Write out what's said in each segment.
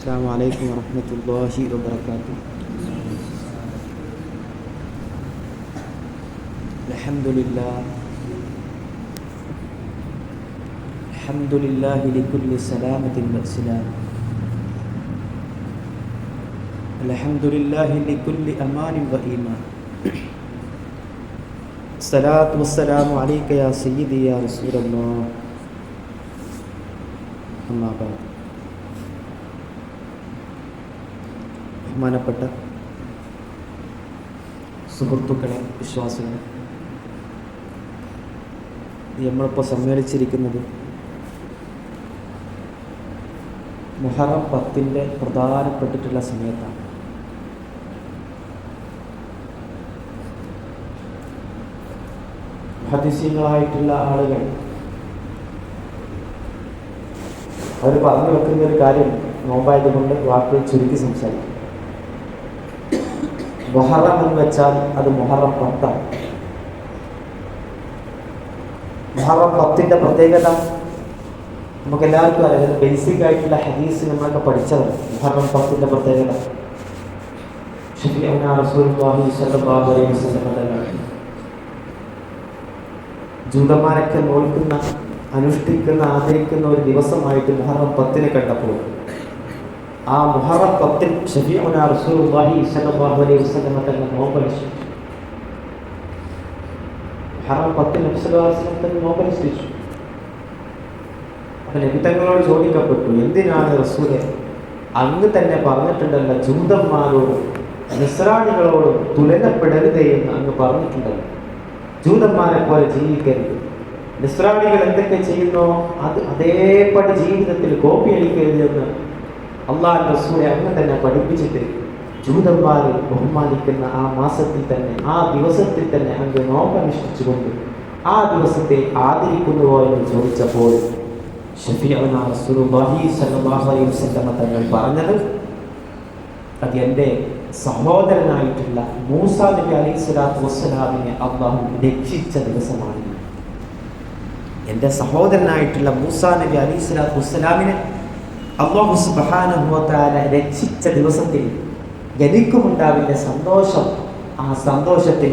السلام عليكم ورحمة الله وبركاته. الحمد لله لكل سلامة وسلام. الحمد لله لكل أمان وإيمان. الصلاة والسلام عليك يا سيدي يا رسول الله. أما بعد. ബഹുമാനപ്പെട്ട സുഹൃത്തുക്കളെ, വിശ്വാസികളെ, നമ്മളിപ്പോൾ സമ്മേളിച്ചിരിക്കുന്നത് മുഹറം 10 പ്രധാനപ്പെട്ടിട്ടുള്ള സമയത്താണ്. മുഹദ്ദിസീങ്ങളായിട്ടുള്ള ആളുകൾ അവർ പറഞ്ഞു വെക്കുന്ന ഒരു കാര്യം നോമ്പായതുകൊണ്ട് വാക്കുകൾ ചുരുക്കി സംസാരിക്കും. മുഹറം എന്ന് വെച്ചാൽ അത് മുഹറം 10. മുഹറം 10 പ്രത്യേകത നമുക്കെല്ലാവർക്കും അറിയാം. ബേസിക് ആയിട്ടുള്ള ഹദീസ് നമ്മളൊക്കെ പഠിച്ചതാണ്. മുഹറം 10 പ്രത്യേകത ശഫീഉനാ റസൂലുള്ളാഹി സ്വല്ലല്ലാഹു അലൈഹി വസല്ലം ജൂതന്മാരൊക്കെ നോൽക്കുന്ന, അനുഷ്ഠിക്കുന്ന, ആദരിക്കുന്ന ഒരു ദിവസമായിട്ട് മുഹറം 10 കണ്ടപ്പോൾ ആ മുഹറം 10 ശഫീഉനാ റസൂലുള്ളാഹി സ്വല്ലല്ലാഹു അലൈഹി വസല്ലം തങ്ങൾ നോമ്പനുഷ്ഠിച്ചു. മുഹറം 10 നബി സല്ലല്ലാഹു അലൈഹി വസല്ലം തങ്ങൾ നോമ്പനുഷ്ഠിച്ചു. അപ്പോൾ നബി തങ്ങളോട് ചോദിക്കപ്പെട്ടു, എന്തിനാണ് റസൂലേ അങ്ങ് തന്നെ പറഞ്ഞിട്ടുണ്ടല്ലോ ജൂതന്മാരോടും നസ്രാണികളോടും തുലനപ്പെടരുതേ എന്ന് അങ്ങ് പറഞ്ഞിട്ടുണ്ടല്ലോ. ജൂതന്മാരെ പോലെ ജീവിക്കരുത്. നസ്രാണികൾ എന്തൊക്കെ ചെയ്യുന്നോ അത് അതേപടി ജീവിതത്തിൽ കോപ്പി അടിക്കരുത് എന്ന് അള്ളാഹുവിന്റെ റസൂലെ അങ്ങ് തന്നെ പഠിപ്പിച്ചിട്ട് ജൂതന്മാർ ബഹുമാനിക്കുന്ന ആ മാസത്തിൽ തന്നെ, ആ ദിവസത്തിൽ തന്നെ അങ്ങ് നോമ്പനുഷ്ഠിച്ചുകൊണ്ട് ആ ദിവസത്തെ ആദരിക്കുന്നുവോ എന്ന് ചോദിച്ചപ്പോൾ ശഫീഉനാ റസൂലുള്ളാഹി സ്വല്ലല്ലാഹു അലൈഹി വസല്ലം തങ്ങൾ പറഞ്ഞത്, അത് എൻ്റെ സഹോദരനായിട്ടുള്ള മൂസാ നബി അലൈഹിസ്സലാത്തു വസ്സലാമിനെ അള്ളാഹു രക്ഷിച്ച ദിവസമാണ്. എൻ്റെ സഹോദരനായിട്ടുള്ള മൂസാ നബി അലൈഹിസ്സലാത്തു വസ്സലാമിനെ അല്ലാഹു സുബ്ഹാനഹു വ തആല രക്ഷിച്ച ദിവസത്തിൽ എനിക്കുമുണ്ടാവില്ല സന്തോഷം. ആ സന്തോഷത്തിൽ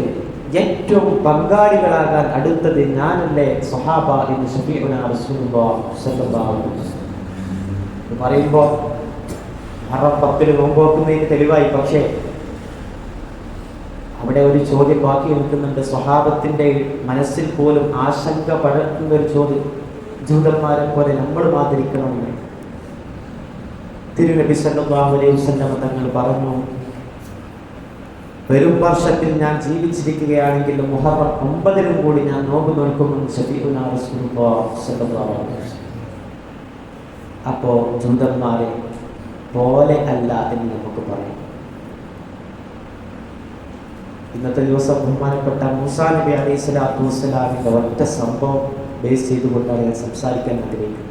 ഏറ്റവും പങ്കാളികളാകാൻ അടുത്തത് ഞാനല്ലേ സ്വഹാബ എന്ന് ശഫീഉനാ റസൂലുള്ളാഹി സ്വല്ലല്ലാഹു അലൈഹി വസല്ലം പറയുമ്പോൾ മുഹറം 10 നോമ്പോക്കുന്നതിന് തെളിവായി. പക്ഷേ അവിടെ ഒരു ചോദ്യം ബാക്കി നിൽക്കുന്നുണ്ട്. സ്വഹാബത്തിന്റെ മനസ്സിൽ പോലും ആശങ്ക പടർത്തുന്ന ഒരു ചോദ്യം, ജൂതന്മാരെ പോലെ നമ്മൾ ആദരിക്കണമെന്ന്. തിരുനബി സല്ലല്ലാഹു അലൈഹി വസല്ലം തങ്ങൾ പറഞ്ഞു, വരും വർഷത്തിൽ ഞാൻ ജീവിച്ചിരിക്കുകയാണെങ്കിൽ മുഹറം 9 കൂടി ഞാൻ നോമ്പ് നോക്കുമെന്ന് ശഫീഉനാ റസൂലുള്ളാഹി സ്വല്ലല്ലാഹു അലൈഹി വസല്ലം. അപ്പോൾ ജൂതന്മാരെ പോലെ അല്ല എന്ന് നമുക്ക് പറയാം. ഇന്നത്തെ ദിവസം ബഹുമാനപ്പെട്ട മൂസാ നബി അലൈഹിസ്സലാത്തു വസ്സലാമിന്റെ ഒറ്റ സംഭവം ബേസ് ചെയ്തുകൊണ്ടാണ് ഞാൻ സംസാരിക്കാൻ ആഗ്രഹിക്കുന്നത്.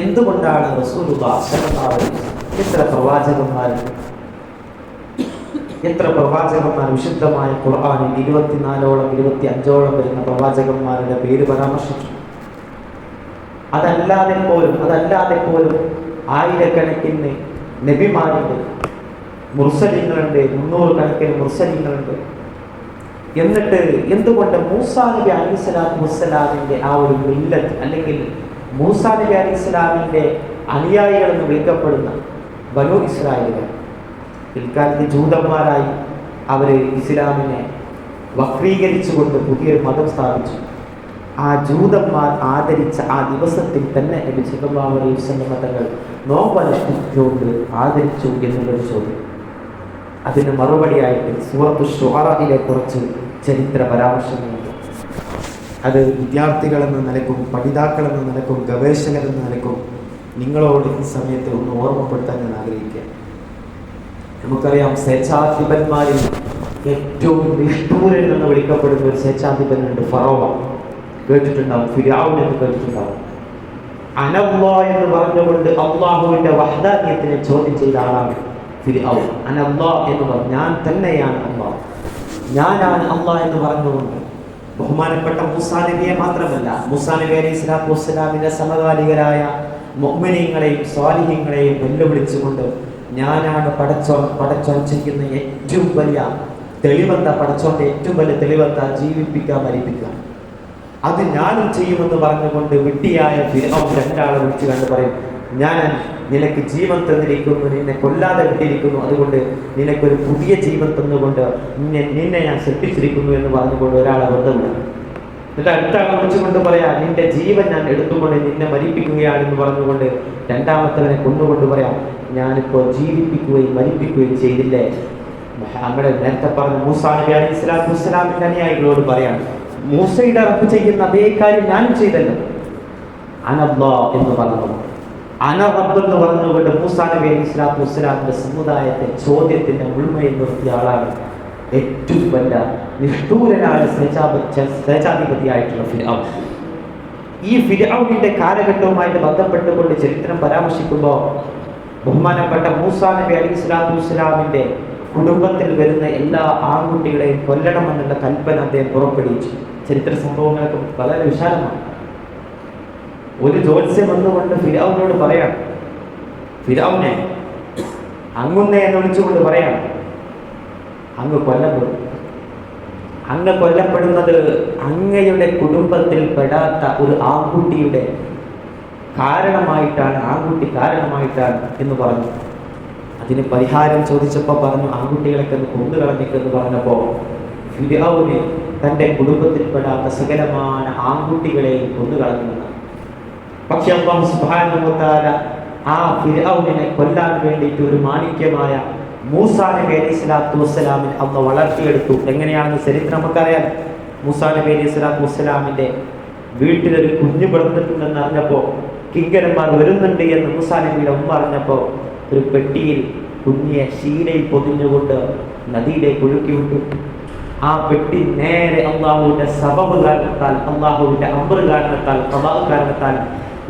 എന്തുകൊണ്ടാണ് റസൂലുള്ളാഹി സ്വല്ലല്ലാഹു അലൈഹി വസല്ലം എത്ര പ്രവാചകന്മാർ വിശുദ്ധമായ ഖുർആനിൽ 24ഓളം 25ഓളം വരുന്ന പ്രവാചകന്മാരുടെ പേര് പരാമർശിച്ചു. അതല്ലാതെ പോലും ആയിരക്കണക്കിന് നബിമാരുണ്ട്, മുർസലിങ്ങളുണ്ട്, 300 കണക്കിന് മുർസലിങ്ങളുണ്ട്. എന്നിട്ട് എന്തുകൊണ്ട് മൂസാ നബി അലൈഹിസ്സലാത്തു വസ്സലാമിന്റെ ആ ഒരു മില്ലത്ത്, അല്ലെങ്കിൽ മൂസാ നബി അലൈഹിസ്സലാമിന്റെ അനുയായികൾ എന്ന് വിളിക്കപ്പെടുന്ന ബനൂ ഇസ്രായേലുകൾ പിൽക്കാലത്ത് ജൂതന്മാരായി അവർ ഇസ്ലാമിനെ വക്രീകരിച്ചുകൊണ്ട് പുതിയൊരു മതം സ്ഥാപിച്ചു. ആ ജൂതന്മാർ ആദരിച്ച ആ ദിവസത്തിൽ തന്നെ നബി സല്ലല്ലാഹു അലൈഹി വസല്ലം തങ്ങൾ നോമ്പനുഷ്ഠിച്ചുകൊണ്ട് ആദരിച്ചു എന്നുള്ളൊരു ചോദ്യം. അതിന് മറുപടിയായിട്ട് സൂറത്തു ശുഅറയിലെ കുറച്ച് ചരിത്ര പരാമർശങ്ങളുണ്ട്. അത് വിദ്യാർത്ഥികളെന്ന നിലക്കും, പഠിതാക്കളെന്ന നിലക്കും, ഗവേഷകരെന്ന നിലക്കും നിങ്ങളോട് ഈ സമയത്ത് ഒന്ന് ഓർമ്മപ്പെടുത്താൻ ഞാൻ ആഗ്രഹിക്കുക. നമുക്കറിയാം, സ്വേച്ഛാധിപന്മാരിൽ ഏറ്റവും നിഷ്ഠൂരൻ എന്ന് വിളിക്കപ്പെടുന്ന ഒരു സ്വേച്ഛാധിപനുണ്ട്, ഫറോവ. കേട്ടിട്ടുണ്ടാവും, ഫിർഔൻ എന്ന് കേട്ടിട്ടുണ്ടാവും. അനല്ലാ എന്ന് പറഞ്ഞുകൊണ്ട് അള്ളാഹുവിന്റെ വഹ്ദാനിയത്തിനെ ചോദ്യം ചെയ്ത ആളാണ് ഫിർഔൻ. അനല്ലാ എന്ന് പറഞ്ഞു, ഞാൻ തന്നെയാണ് അല്ലാഹ്, ഞാനാണ് അല്ലാഹ് എന്ന് പറഞ്ഞുകൊണ്ട് ബഹുമാനപ്പെട്ട മൂസാ നബിയെ മാത്രമല്ല, മൂസാ നബി അലൈഹി സ്വലാത്തു വസ്സലാമിന്റെ സമകാലികരായ മുഅ്മിനീങ്ങളെയും സ്വാലിഹീങ്ങളെയും വെല്ലുവിളിച്ചുകൊണ്ട് ഞാനാണ് പടച്ചോൻ ചെയ്യുന്ന ഏറ്റവും വലിയ തെളിവെന്ത, പടച്ചോന്റെ ഏറ്റവും വലിയ തെളിവെന്ത, ജീവിപ്പിക്കുക മരിപ്പിക്കുക, അത് ഞാനും ചെയ്യുമെന്ന് പറഞ്ഞുകൊണ്ട് വിഡ്ഢിയായ ഫിർഔൻ രണ്ടാളെ വിളിച്ചു കണ്ട് പറയും, ഞാൻ നിനക്ക് ജീവൻ തന്നിരിക്കുന്നു, നിന്നെ കൊല്ലാതെ വിട്ടിരിക്കുന്നു, അതുകൊണ്ട് നിനക്കൊരു പുതിയ ജീവൻ തന്നുകൊണ്ട് നിന്നെ ഞാൻ സൃഷ്ടിച്ചിരിക്കുന്നു എന്ന് പറഞ്ഞുകൊണ്ട് ഒരാളെ വെറുതെ വിടാം. എന്നിട്ട് അടുത്ത ആളെ വിളിച്ചുകൊണ്ട് പറയാ, നിന്റെ ജീവൻ ഞാൻ എടുത്തുകൊണ്ട് നിന്നെ മരിപ്പിക്കുകയാണെന്ന് പറഞ്ഞുകൊണ്ട് രണ്ടാമത്തവനെ കൊന്നുകൊണ്ട് പറയാം, ഞാനിപ്പോൾ ജീവിപ്പിക്കുകയും മരിപ്പിക്കുകയും ചെയ്തില്ലേ. നമ്മുടെ നേരത്തെ പറഞ്ഞ മൂസാ നബി അലൈഹി സ്വലാത്തു വസ്സലാമിന്റെ അനുയായികളോട് പറയാം, മൂസയുടെ റബ്ബ് ചെയ്യുന്ന അതേ കാര്യം ഞാനും ചെയ്തല്ലോ. അനല്ലാഹ് എന്ന് പറഞ്ഞു, അന റബ്ബ് എന്ന് പറഞ്ഞുകൊണ്ട് മൂസാ നബി അലൈഹി സ്വലാത്തു വസ്സലാമിന്റെ സമുദായത്തെ ചോദ്യത്തിന്റെ മുഴുമയിൽ നിർത്തിയ ആളാണ് ഏറ്റവും വലിയ നിഷ്ഠൂരനായ സ്വേച്ഛാധിപതിയായിട്ടുള്ള ഫിർഔൻ. ഈ ഫിർഔനിന്റെ കാലഘട്ടവുമായിട്ട് ബന്ധപ്പെട്ടുകൊണ്ട് ചരിത്രം പരാമർശിക്കുമ്പോൾ ബഹുമാനപ്പെട്ട മൂസാ നബി അലൈഹി സ്വലാത്തു വസ്സലാമിന്റെ കുടുംബത്തിൽ വരുന്ന എല്ലാ ആൺകുട്ടികളെയും കൊല്ലണമെന്നുള്ള കൽപ്പന അദ്ദേഹം പുറപ്പെടുവിച്ചു. ചരിത്ര സംഭവങ്ങളൊക്കെ വളരെ വിശാലമാണ്. ഒരു ജ്യോത്സ്യം വന്നുകൊണ്ട് ഫിർഔനോട് പറയാം, ഫിർഔനെ അങ്ങുന്നേ എന്ന് വിളിച്ചുകൊണ്ട് പറയാം, അങ്ങ് കൊല്ലപ്പെടും. അങ്ങ് കൊല്ലപ്പെടുന്നത് അങ്ങയുടെ കുടുംബത്തിൽ പെടാത്ത ഒരു ആൺകുട്ടിയുടെ കാരണമായിട്ടാണ്, ആൺകുട്ടി കാരണമായിട്ടാണ് എന്ന് പറഞ്ഞു. അതിന് പരിഹാരം ചോദിച്ചപ്പോൾ പറഞ്ഞു, ആൺകുട്ടികളൊക്കെ ഒന്ന് കൊന്നുകളഞ്ഞിട്ടെന്ന് പറഞ്ഞപ്പോൾ ഫിർഔന് തൻ്റെ കുടുംബത്തിൽപ്പെടാത്ത സകലമായ ആൺകുട്ടികളെയും കൊന്നുകളഞ്ഞെന്ന്. പക്ഷെ അല്ലാഹു സുബ്ഹാനഹു വ തആല ആ ഫിർഔനിനെ കൊല്ലാൻ വേണ്ടിയിട്ട് ഒരു മാണിക്യമായ മൂസാ നബി അലൈഹി സ്വലാത്തു വസ്സലാമിനെ അല്ലാഹു വളർത്തിയെടുത്തു. എങ്ങനെയാണെന്ന് ചരിത്രം നമുക്കറിയാം. മൂസാ നബി അലൈഹി സ്വലാത്തു വസ്സലാമിൻ്റെ വീട്ടിലൊരു കുഞ്ഞു പിറന്നിട്ടുണ്ടെന്ന് അറിഞ്ഞപ്പോൾ, കിങ്കരന്മാർ വരുന്നുണ്ട് എന്ന് മൂസാ നബിയുടെ ഉമ്മ അറിഞ്ഞപ്പോൾ ഒരു പെട്ടിയിൽ കുഞ്ഞിയെ ശീലയിൽ പൊതിഞ്ഞുകൊണ്ട് നദിയിലേക്ക് ഒഴുക്കി വിട്ടു. ആ പെട്ടി നേരെ അള്ളാഹുവിന്റെ സബബ് കാരണത്താൽ, അള്ളാഹുവിന്റെ അമർ കാരണത്താൽ, ഖദാ കാരണത്താൽ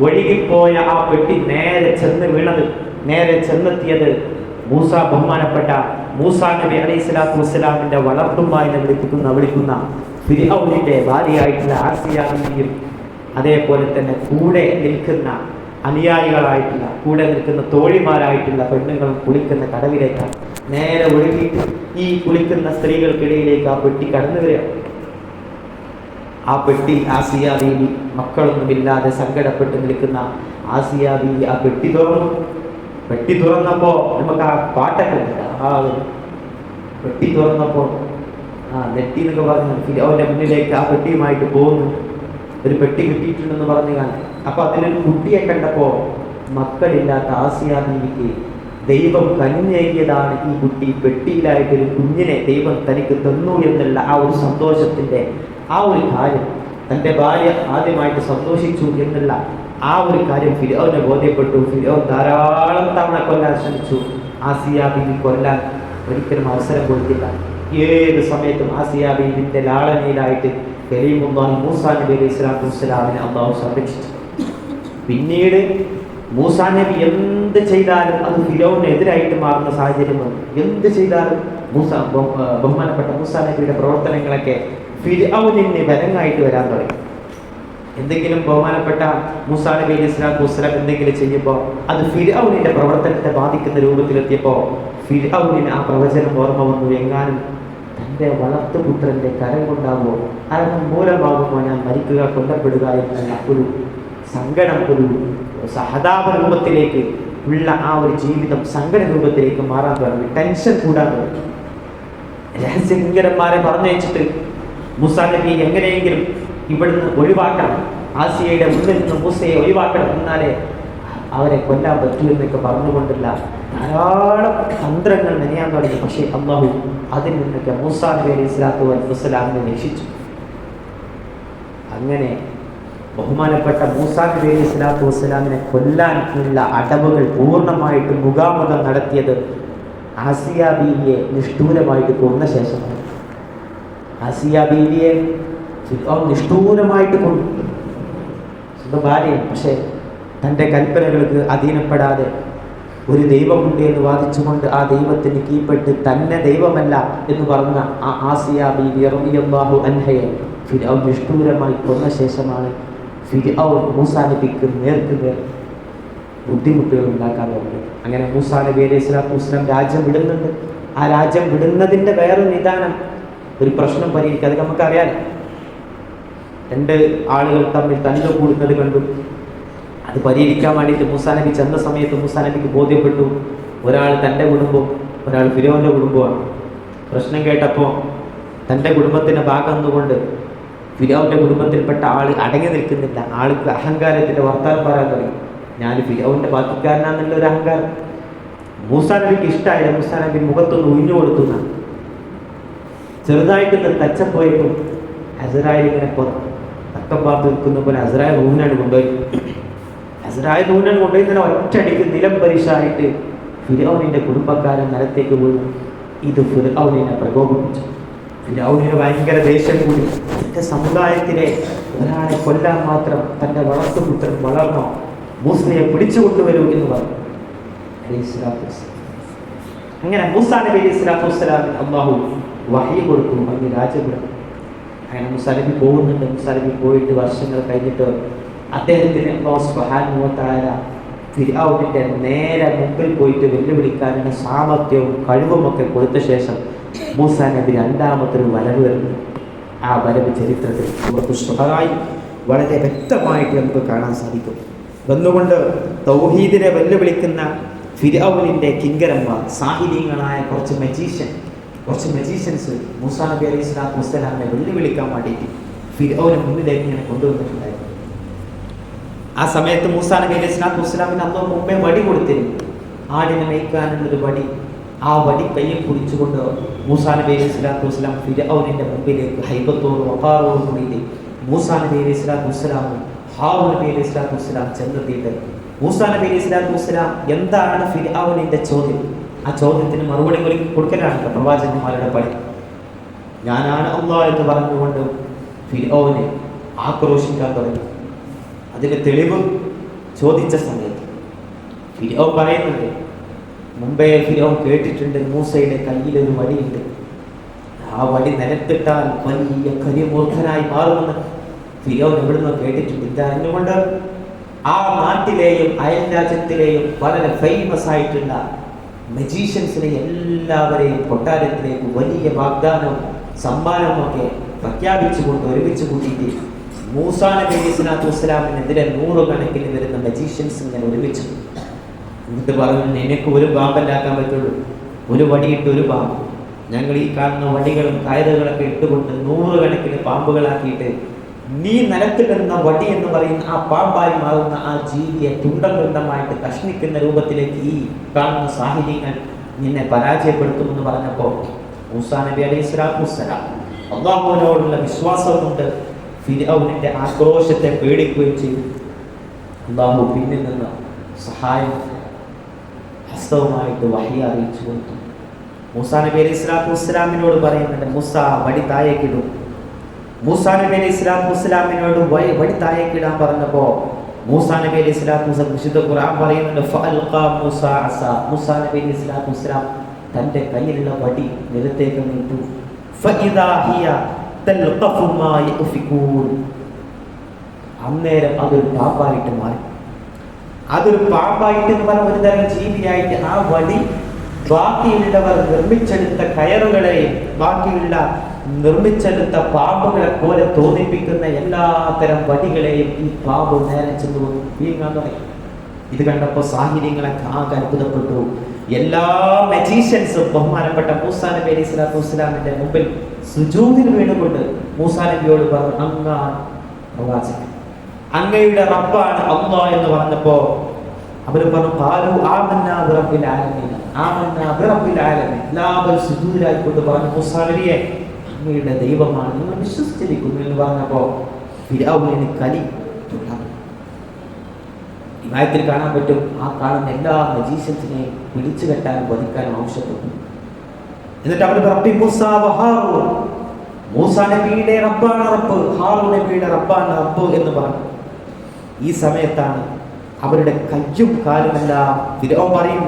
ഒഴുകിപ്പോയ ആ പെട്ടി നേരെ ചെന്നെത്തിയത് ബഹുമാനപ്പെട്ട മൂസാ നബി അലൈഹി സ്വലാത്തു വസ്സലാമിന്റെ വളർത്തുമ്മായിനെ വിളിക്കുന്ന ഫിർഔനിന്റെ ഭാര്യയായിട്ടുള്ള ആസിയ ബീവിയും അതേപോലെ തന്നെ കൂടെ നിൽക്കുന്ന അനുയായികളായിട്ടുള്ള, കൂടെ നിൽക്കുന്ന തോഴിമാരായിട്ടുള്ള പെണ്ണുങ്ങളും കുളിക്കുന്ന കടവിലേക്കാണ് നേരെ ഒഴുകിയിട്ട് ഈ കുളിക്കുന്ന സ്ത്രീകൾക്കിടയിലേക്ക് ആ പെട്ടി കടന്നു വരിക. ആ പെട്ടി ആസിയ ബീവി, മക്കളൊന്നുമില്ലാതെ സങ്കടപ്പെട്ട് നിൽക്കുന്ന ആസിയ ബീവി ആ പെട്ടി തുറന്നു. പെട്ടി തുറന്നപ്പോൾ നമുക്ക് ആ പാട്ടൊക്കെ ഉണ്ട്. ആ പെട്ടി തുറന്നപ്പോൾ നെറ്റി എന്നൊക്കെ പറഞ്ഞു ഫിർഔന്റെ മുന്നിലേക്ക് ആ പെട്ടിയുമായിട്ട് പോകുന്നു. ഒരു പെട്ടി കിട്ടിയിട്ടുണ്ടെന്ന് പറഞ്ഞു കാണാൻ. അപ്പൊ അതിലൊരു കുട്ടിയെ കണ്ടപ്പോൾ മക്കളില്ലാത്ത ആസിയ ബീവിക്ക് ദൈവം കനിഞ്ഞേകിയതാണ് ഈ കുട്ടി. പെട്ടിയിലായിട്ടൊരു കുഞ്ഞിനെ ദൈവം തനിക്ക് തന്നു എന്നുള്ള ആ ഒരു സന്തോഷത്തിന്റെ ആ ഒരു കാര്യം, തൻ്റെ ഭാര്യ ആദ്യമായിട്ട് സന്തോഷിച്ചു എന്നുള്ള ആ ഒരു കാര്യം ഫിർഔനെ ബോധ്യപ്പെട്ടു. ഫിർഔൻ ധാരാളം തവണ കൊല്ലാൻ ശ്രമിച്ചു. ആസിയ ബീവി കൊല്ലാൻ ഒരിക്കലും അവസരം കൊടുത്തില്ല. ഏത് സമയത്തും ആസിയ ബീവിന്റെ ലാളനയിലായിട്ട് കരീമുല്ലാഹി മൂസാ നബി അലൈഹി സ്വലാത്തു വസ്സലാമിനെ അല്ലാഹു സംരക്ഷിച്ചു. പിന്നീട് മൂസാ നബി എന്ത് ചെയ്താലും അത് ഫിർഔനെതിരായിട്ട് മാറുന്ന സാഹചര്യം വന്നു. എന്ത് ചെയ്താലും ബഹുമാനപ്പെട്ട മൂസാ നബിയുടെ പ്രവർത്തനങ്ങളൊക്കെ ഫിർഔനിന് വരങ്ങായിട്ട് വരാൻ തുടങ്ങി. എന്തെങ്കിലും ബഹുമാനപ്പെട്ട മൂസാ നബി അലൈഹി സ്വലാത്തു വസ്സലാം എന്തെങ്കിലും ചെയ്യുമ്പോൾ അത് ഫിർഔനിന്റെ പ്രവർത്തനത്തെ ബാധിക്കുന്ന രൂപത്തിലെത്തിയപ്പോൾ ഫിർഔനിന് ആ പ്രവചനം ഓർമ്മ വന്നു. എങ്ങാനും തൻ്റെ വളർത്തുപുത്രന്റെ കരം കൊണ്ടാകുമോ, അത് മൂലമാകുമോ ഞാൻ മരിക്കുക, കൊല്ലപ്പെടുക എന്നുള്ള ഒരു സങ്കടം, ഒരു സഹതാപ രൂപത്തിലേക്ക് ഉള്ള ആ ഒരു ജീവിതം സങ്കട രൂപത്തിലേക്ക് മാറാൻ തുടങ്ങി. ടെൻഷൻ കൂടാൻ തുടങ്ങി. രഹസ്യങ്കരന്മാരെ പറഞ്ഞയച്ചിട്ട് മൂസാ നബി എങ്ങനെയെങ്കിലും ഇവിടുന്ന് ഒഴിവാക്കണം, ആസിയയുടെ മുന്നിൽ നിന്ന് മൂസയെ ഒഴിവാക്കണം, എന്നാലേ അവരെ കൊല്ലാൻ പറ്റൂ എന്നൊക്കെ പറഞ്ഞുകൊണ്ടില്ല ധാരാളം തന്ത്രങ്ങൾ മെനയാൻ തുടങ്ങി. പക്ഷേ അല്ലാഹു അതിൽ നിന്നൊക്കെ മൂസാ നബി അലൈഹി സ്വലാത്തു വസ്സലാമിനെ രക്ഷിച്ചു. അങ്ങനെ ബഹുമാനപ്പെട്ട മൂസാ നബി അലൈഹി സ്വലാത്തു വസ്സലാമിനെ കൊല്ലാൻ ഉള്ള അടവുകൾ പൂർണ്ണമായിട്ട് മുഖാമുഖം നടത്തിയത് ആസിയ ബീവിയെ നിഷ്ഠൂരമായിട്ട് കൊന്ന ശേഷമാണ്. ആസിയ ബീവിയെ നിഷ്ഠൂരമായിട്ട് കൊണ്ടു, സ്വന്തം ഭാര്യയും. പക്ഷേ തൻ്റെ കൽപ്പനകൾക്ക് അധീനപ്പെടാതെ ഒരു ദൈവമുണ്ട് എന്ന് വാദിച്ചുകൊണ്ട് ആ ദൈവത്തിന് കീഴ്പ്പെട്ട് തന്നെ ദൈവമല്ല എന്ന് പറഞ്ഞ ആ ആസിയ ബീവി റളിയല്ലാഹു അൻഹയെ നിഷ്ഠൂരമായി കൊന്ന ശേഷമാണ് ഫിർഔൻ മൂസാ നബിക്ക് നേർക്ക് ബുദ്ധിമുട്ടുകൾ ഉണ്ടാക്കാൻ തുടങ്ങി. അങ്ങനെ മൂസാ നബി അലൈഹി സ്വലാത്തു വസ്സലാം രാജ്യം വിടുന്നുണ്ട്. ആ രാജ്യം വിടുന്നതിൻ്റെ വേറൊരു നിദാനം, ഒരു പ്രശ്നം പരിഹരിക്കുക. അത് നമുക്കറിയാം. രണ്ട് ആളുകൾ തമ്മിൽ തല്ല് കൂടുന്നത് കണ്ടു. അത് പരിഹരിക്കാൻ വേണ്ടിയിട്ട് മൂസാ നബി ചെന്ന സമയത്ത് മൂസാ നബിക്ക് ബോധ്യപ്പെട്ടു, ഒരാൾ തൻ്റെ കുടുംബം, ഒരാൾ ഫിർഔന്റെ കുടുംബമാണ്. പ്രശ്നം കേട്ടപ്പോൾ തൻ്റെ കുടുംബത്തിൻ്റെ ഭാഗം എന്നുകൊണ്ട് ഫിർഔന്റെ കുടുംബത്തിൽപ്പെട്ട ആൾ അടങ്ങി നിൽക്കുന്നില്ല. ആൾക്ക് അഹങ്കാരത്തിൻ്റെ വർത്താനം പറയാൻ തുടങ്ങി. ഞാൻ ഫിർഔന്റെ ബാക്കിക്കാരനാണെന്നുള്ള ഒരു അഹങ്കാരം. മൂസാ നബിക്ക് ഇഷ്ടമായില്ല. മൂസാ നബി മുഖത്തൊന്ന് ഉഴിഞ്ഞു കൊടുത്തുന്ന ചെറുതായിട്ടൊന്ന് തച്ചപ്പോയപ്പോൾ അസ്രായേൽ ഇങ്ങനെ തക്കം പാർത്ത് നിൽക്കുന്ന പോലെ അസ്രായേൽ റൂമിനാണ് കൊണ്ടുപോയി. അസ്രായേൽ റൂമിനാണ് കൊണ്ടുപോയി തന്നെ ഒറ്റയടിക്ക് നിലം പരിശായിട്ട് ഫിർഔനിന്റെ കുടുംബക്കാരൻ നിലത്തേക്ക് വീണു. ഇത് ഫിർഔനിനെ പ്രകോപിപ്പിച്ചു. ഫിർഔനിന് ഭയങ്കര ദേഷ്യം കൂടി. തൻ്റെ സമുദായത്തിലെ ഒരാളെ കൊല്ലാൻ മാത്രം തൻ്റെ വളർത്തുപുത്രൻ വളർന്നോ, മൂസയെ പിടിച്ചു കൊണ്ടുവരൂ എന്ന് പറഞ്ഞു. അങ്ങനെ മൂസാ നബി അലൈഹി സ്വലാത്തു വസ്സലാമിന് അല്ലാഹു വഹി കൊടുത്തു, അങ്ങ് രാജപുരം. അങ്ങനെ മൂസാ നബി പോകുന്നുണ്ട്. മൂസാ നബി പോയിട്ട് വർഷങ്ങൾ കഴിഞ്ഞിട്ട് അദ്ദേഹത്തിന് അല്ലാഹു സുബ്ഹാനഹു വ തആല ഫിർഔനിന്റെ നേരെ മുമ്പിൽ പോയിട്ട് വെല്ലുവിളിക്കാനുള്ള സാമർത്ഥ്യവും കഴിവുമൊക്കെ കൊടുത്ത ശേഷം മൂസാ നബി രണ്ടാമത്തൊരു വരവ് വരുന്നു. ആ വരവ് ചരിത്രത്തിൽ സൂറത്തുൽ ശുഅറായിൽ വളരെ വ്യക്തമായിട്ട് നമുക്ക് കാണാൻ സാധിക്കും. വന്നുകൊണ്ട് തൗഹീദിനെ വെല്ലുവിളിക്കുന്ന ഫിർഔനിന്റെ കിങ്കരന്മാർ, സാഹിര്യങ്ങളായ കുറച്ച് മജീഷ്യൻസ് മൂസാ നബി അലൈഹി സ്വലാത്തു വസ്സലാമിനെ വെല്ലുവിളിക്കാൻ വേണ്ടിയിട്ട് ഫിർഔനെ മുന്നിലേക്ക് ഇങ്ങനെ കൊണ്ടുവന്നിട്ടുണ്ടായിരുന്നു. ആ സമയത്ത് മൂസാ നബി അലൈഹി സ്വലാത്തു വസ്സലാമിന് അന്ന് മുമ്പേ വടി കൊടുത്തിരുന്നു, ആടിനെ മേയ്ക്കാനുള്ളൊരു വടി. ആ വടി കയ്യിൽ പിടിച്ചുകൊണ്ട് മൂസാ നബി അലൈഹി സ്വലാത്തു വസ്സലാം ഫിർഔനിന്റെ മുമ്പിലേക്ക് ഹൈബത്തോടും വഖാറോടും കൂടി മൂസാ നബി അലൈഹി സ്വലാത്തു വസ്സലാമും ഹാറൂൻ നബി അലൈഹി സ്വലാത്തു വസ്സലാം ചെന്നെത്തിയിട്ട് മൂസാ നബി അലൈഹി സ്വലാത്തു വസ്സലാം എന്താണ് ഫിർഔനിന്റെ ചോദ്യം, ആ ചോദ്യത്തിന് മറുപടി കൊടുക്കലാണ് പ്രവാചകന്മാരുടെ പണി. ഞാനാണ് അല്ലാഹ് എന്ന് പറഞ്ഞുകൊണ്ട് ഫിർഔനെ ആക്രോശിക്കാൻ തുടങ്ങി. അതിന് തെളിവ് ചോദിച്ച സമയത്ത് ഫിർഔൻ പറയുന്നുണ്ട്, മുമ്പേ ഫിർഔൻ കേട്ടിട്ടുണ്ട് മൂസയുടെ കയ്യിലൊരു വടിയുണ്ട്, ആ വടി നിലത്തിട്ടാൽ വലിയ കരിമൂർഖനായി മാറുമെന്ന് ഫിർഔൻ എവിടുന്നോ കേട്ടിട്ടുണ്ട്. ഇതറിഞ്ഞുകൊണ്ട് ആ നാട്ടിലെയും അയൽ രാജ്യത്തിലെയും വളരെ ഫേമസ് ആയിട്ടുള്ള മജീഷ്യൻസിനെ എല്ലാവരെയും കൊട്ടാരത്തിലേക്ക് വലിയ വാഗ്ദാനവും സമ്മാനവും ഒക്കെ പ്രഖ്യാപിച്ചുകൊണ്ട് ഒരുമിച്ച് കൂട്ടിയിട്ട് മൂസാ നബി അലൈഹി സ്വലാത്തു വസ്സലാമിനെതിരെ 100 കണക്കിന് വരുന്ന മജീഷ്യൻസ് ഇങ്ങനെ ഒരുമിച്ചു. എന്നിട്ട് പറഞ്ഞു, നിനക്ക് ഒരു പാമ്പല്ലാക്കാൻ പറ്റുള്ളൂ, ഒരു വടിയിട്ട് ഒരു പാമ്പ്. ഞങ്ങൾ ഈ കാണുന്ന വടികളും കയറുകളൊക്കെ ഇട്ടുകൊണ്ട് 100 കണക്കിന് പാമ്പുകളാക്കിയിട്ട് നീ നിലത്തിടുന്ന വടി എന്ന് പറയുന്ന ആ പാമ്പായി മാറുന്ന ആ ജീവിയെ തുണ്ടമായിട്ട് കഷ്ണിക്കുന്ന രൂപത്തിലേക്ക് ഈ കാണുന്ന സാഹചര്യങ്ങൾ നിന്നെ പരാജയപ്പെടുത്തുമെന്ന് പറഞ്ഞപ്പോൾ മൂസാ നബി അലൈഹി സ്വലാത്തു വസ്സലാം അല്ലാഹുവിനോടുള്ള വിശ്വാസം കൊണ്ട് ഫിർഔനിന്റെ ആക്രോശത്തെ പേടിക്കുകയും ചെയ്തു. അല്ലാഹു പിന്നിൽ നിന്ന് സഹായം ഹസ്തവുമായിട്ട് വഹി അറിയിച്ചു കൊടുത്തു. മൂസാ നബി അലൈഹി സ്വലാത്തു വസ്സലാമിനോട് പറയുന്നുണ്ട്, മൂസാ വടി താഴേക്കിടും. മൂസാ നബി അലൈഹി സ്വലാത്തു വസ്സലാമിനോട് വടി താഴേക്കിടാൻ പറഞ്ഞപ്പോൾ മൂസാ നബി അലൈഹി സ്വലാത്തു വസ്സലാം വിശുദ്ധ ഖുർആൻ പറയുന്നുണ്ട്, ഫഅൽഖാ മൂസാ അസാ. മൂസാ നബി അലൈഹി സ്വലാത്തു വസ്സലാം തൻ്റെ കയ്യിലുള്ള വടി നിലത്തേക്ക് നീട്ടു. ഫഇദാ ഹിയ തൽഖഫു മാ യഫികൂൻ. അന്നേരം അതൊരു പാമ്പായിട്ട് മാറി. അതൊരു പാമ്പായിട്ട് എന്ന് പറഞ്ഞ ഒരു തരം ജീവിയായിട്ട് ആ വടി ബാക്കിയുള്ളവർ നിർമ്മിച്ചെടുത്ത കയറുകളെയും ബാക്കിയുള്ള നിർമ്മിച്ചെടുത്ത പാമ്പുകളെ പോലെ തോന്നിപ്പിക്കുന്ന എല്ലാത്തരം വടികളെയും ഈ പാമ്പ് നേരെ ചെന്ന് വീങ്ങാൻ തുടങ്ങി. ഇത് കണ്ടപ്പോൾ സാഹചര്യങ്ങളൊക്കെ ആകെ അത്ഭുതപ്പെട്ടു. എല്ലാ മജീഷ്യൻസും ബഹുമാനപ്പെട്ട മൂസാ നബി അലൈഹി സ്വലാത്തു വസ്സലാമിന്റെ മുമ്പിൽ സുജൂദിൽ വീണുകൊണ്ട് മൂസാ നബിയോട് പറഞ്ഞു, അങ്ങാണ് പ്രവാചകൻ, അങ്ങയുടെ റബ്ബാണ് അല്ലാഹ് എന്ന് പറഞ്ഞപ്പോൾ അവർ പറഞ്ഞു, ഖാലു ആമന്നാ ബിറബ്ബിൽ ആലമീൻ, ആമന്നാ ബിറബ്ബിൽ ആലമീൻ. എല്ലാവരും സുജൂദിലായിക്കൊണ്ട് പറഞ്ഞു, മൂസാ നബിയെ അങ്ങയുടെ ദൈവമാണ്, നിങ്ങൾ വിശ്വസിച്ചിരിക്കുന്നു എന്ന് പറഞ്ഞപ്പോൾ ഫിർഔനിന് കലി തുടങ്ങി. ഈ വായത്തിൽ കാണാൻ പറ്റും, ആ കാണുന്ന എല്ലാ മജീഷ്യൻസിനെയും പിടിച്ചു കെട്ടാനും വധിക്കാനും ആവശ്യപ്പെട്ടു. എന്നിട്ട് അവർ റബ്ബി മൂസാ വ ഹാറൂൻ, മൂസാ നബിയുടെ റബ്ബാണ് റബ്ബ്, ഹാറൂൻ നബിയുടെ റബ്ബാണ് റബ്ബ് എന്ന് പറഞ്ഞു. ഈ സമയത്താണ് അവരുടെ കയ്യും കാലുമെല്ലാം ഫിർഔൻ പറയും,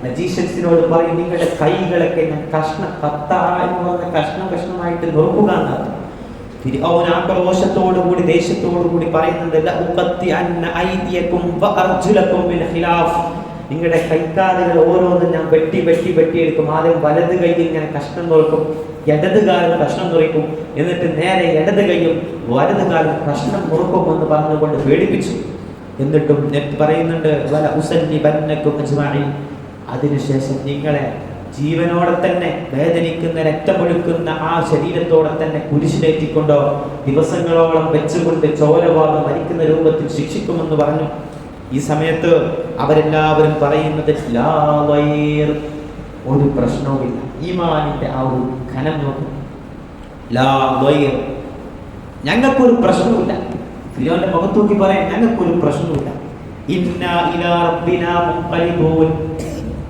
മജീഷ്യൻസിനോട് പറയും, നിങ്ങളുടെ കൈകളൊക്കെ ഞാൻ കഷ്ണ കത്ത എന്ന് പറഞ്ഞ കഷ്ണമായിട്ട് നുറുക്കുക എന്നർത്ഥം. ഫിർഔൻ ആക്രോശത്തോടുകൂടി ദേഷ്യത്തോടുകൂടി പറയുന്നുണ്ട്, നിങ്ങളുടെ കൈക്കാലുകൾ ഓരോന്നും ഞാൻ വെട്ടിയെടുക്കും. ആദ്യം വലത് കൈയിൽ ഞാൻ കഷ്ണം നോക്കും, ഇടത് കാലം കഷ്ണം മുറിക്കും, എന്നിട്ട് നേരെ ഇടത് കൈയും വലത് കാലം കഷ്ണം മുറുക്കുമെന്ന് പറഞ്ഞുകൊണ്ട് പേടിപ്പിച്ചു. എന്നിട്ടും പറയുന്നുണ്ട്, അതിനുശേഷം നിങ്ങളെ ജീവനോടെ തന്നെ വേദനിക്കുന്ന രക്തമൊഴുക്കുന്ന ആ ശരീരത്തോടെ തന്നെ കുരിശിലേറ്റിക്കൊണ്ടോ ദിവസങ്ങളോളം വെച്ചുകൊണ്ട് ചോരവാദം മരിക്കുന്ന രൂപത്തിൽ ശിക്ഷിക്കുമെന്ന് പറഞ്ഞു. ഈ സമയത്ത് അവരെല്ലാവരും പറയുന്നത് ഒരു പ്രശ്നവുമില്ല. ഈമാനിന്റെ ആ ഒരു ഘനം നോക്കും. ഞങ്ങൾക്കൊരു പ്രശ്നവുമില്ല. ഫിർഔന്റെ മുഖത്ത് നോക്കി പറയാം, ഞങ്ങൾക്കൊരു പ്രശ്നവുമില്ല. ഇന്നാ ഇലാ റബ്ബിനാ മുൻഖലിബൂൻ,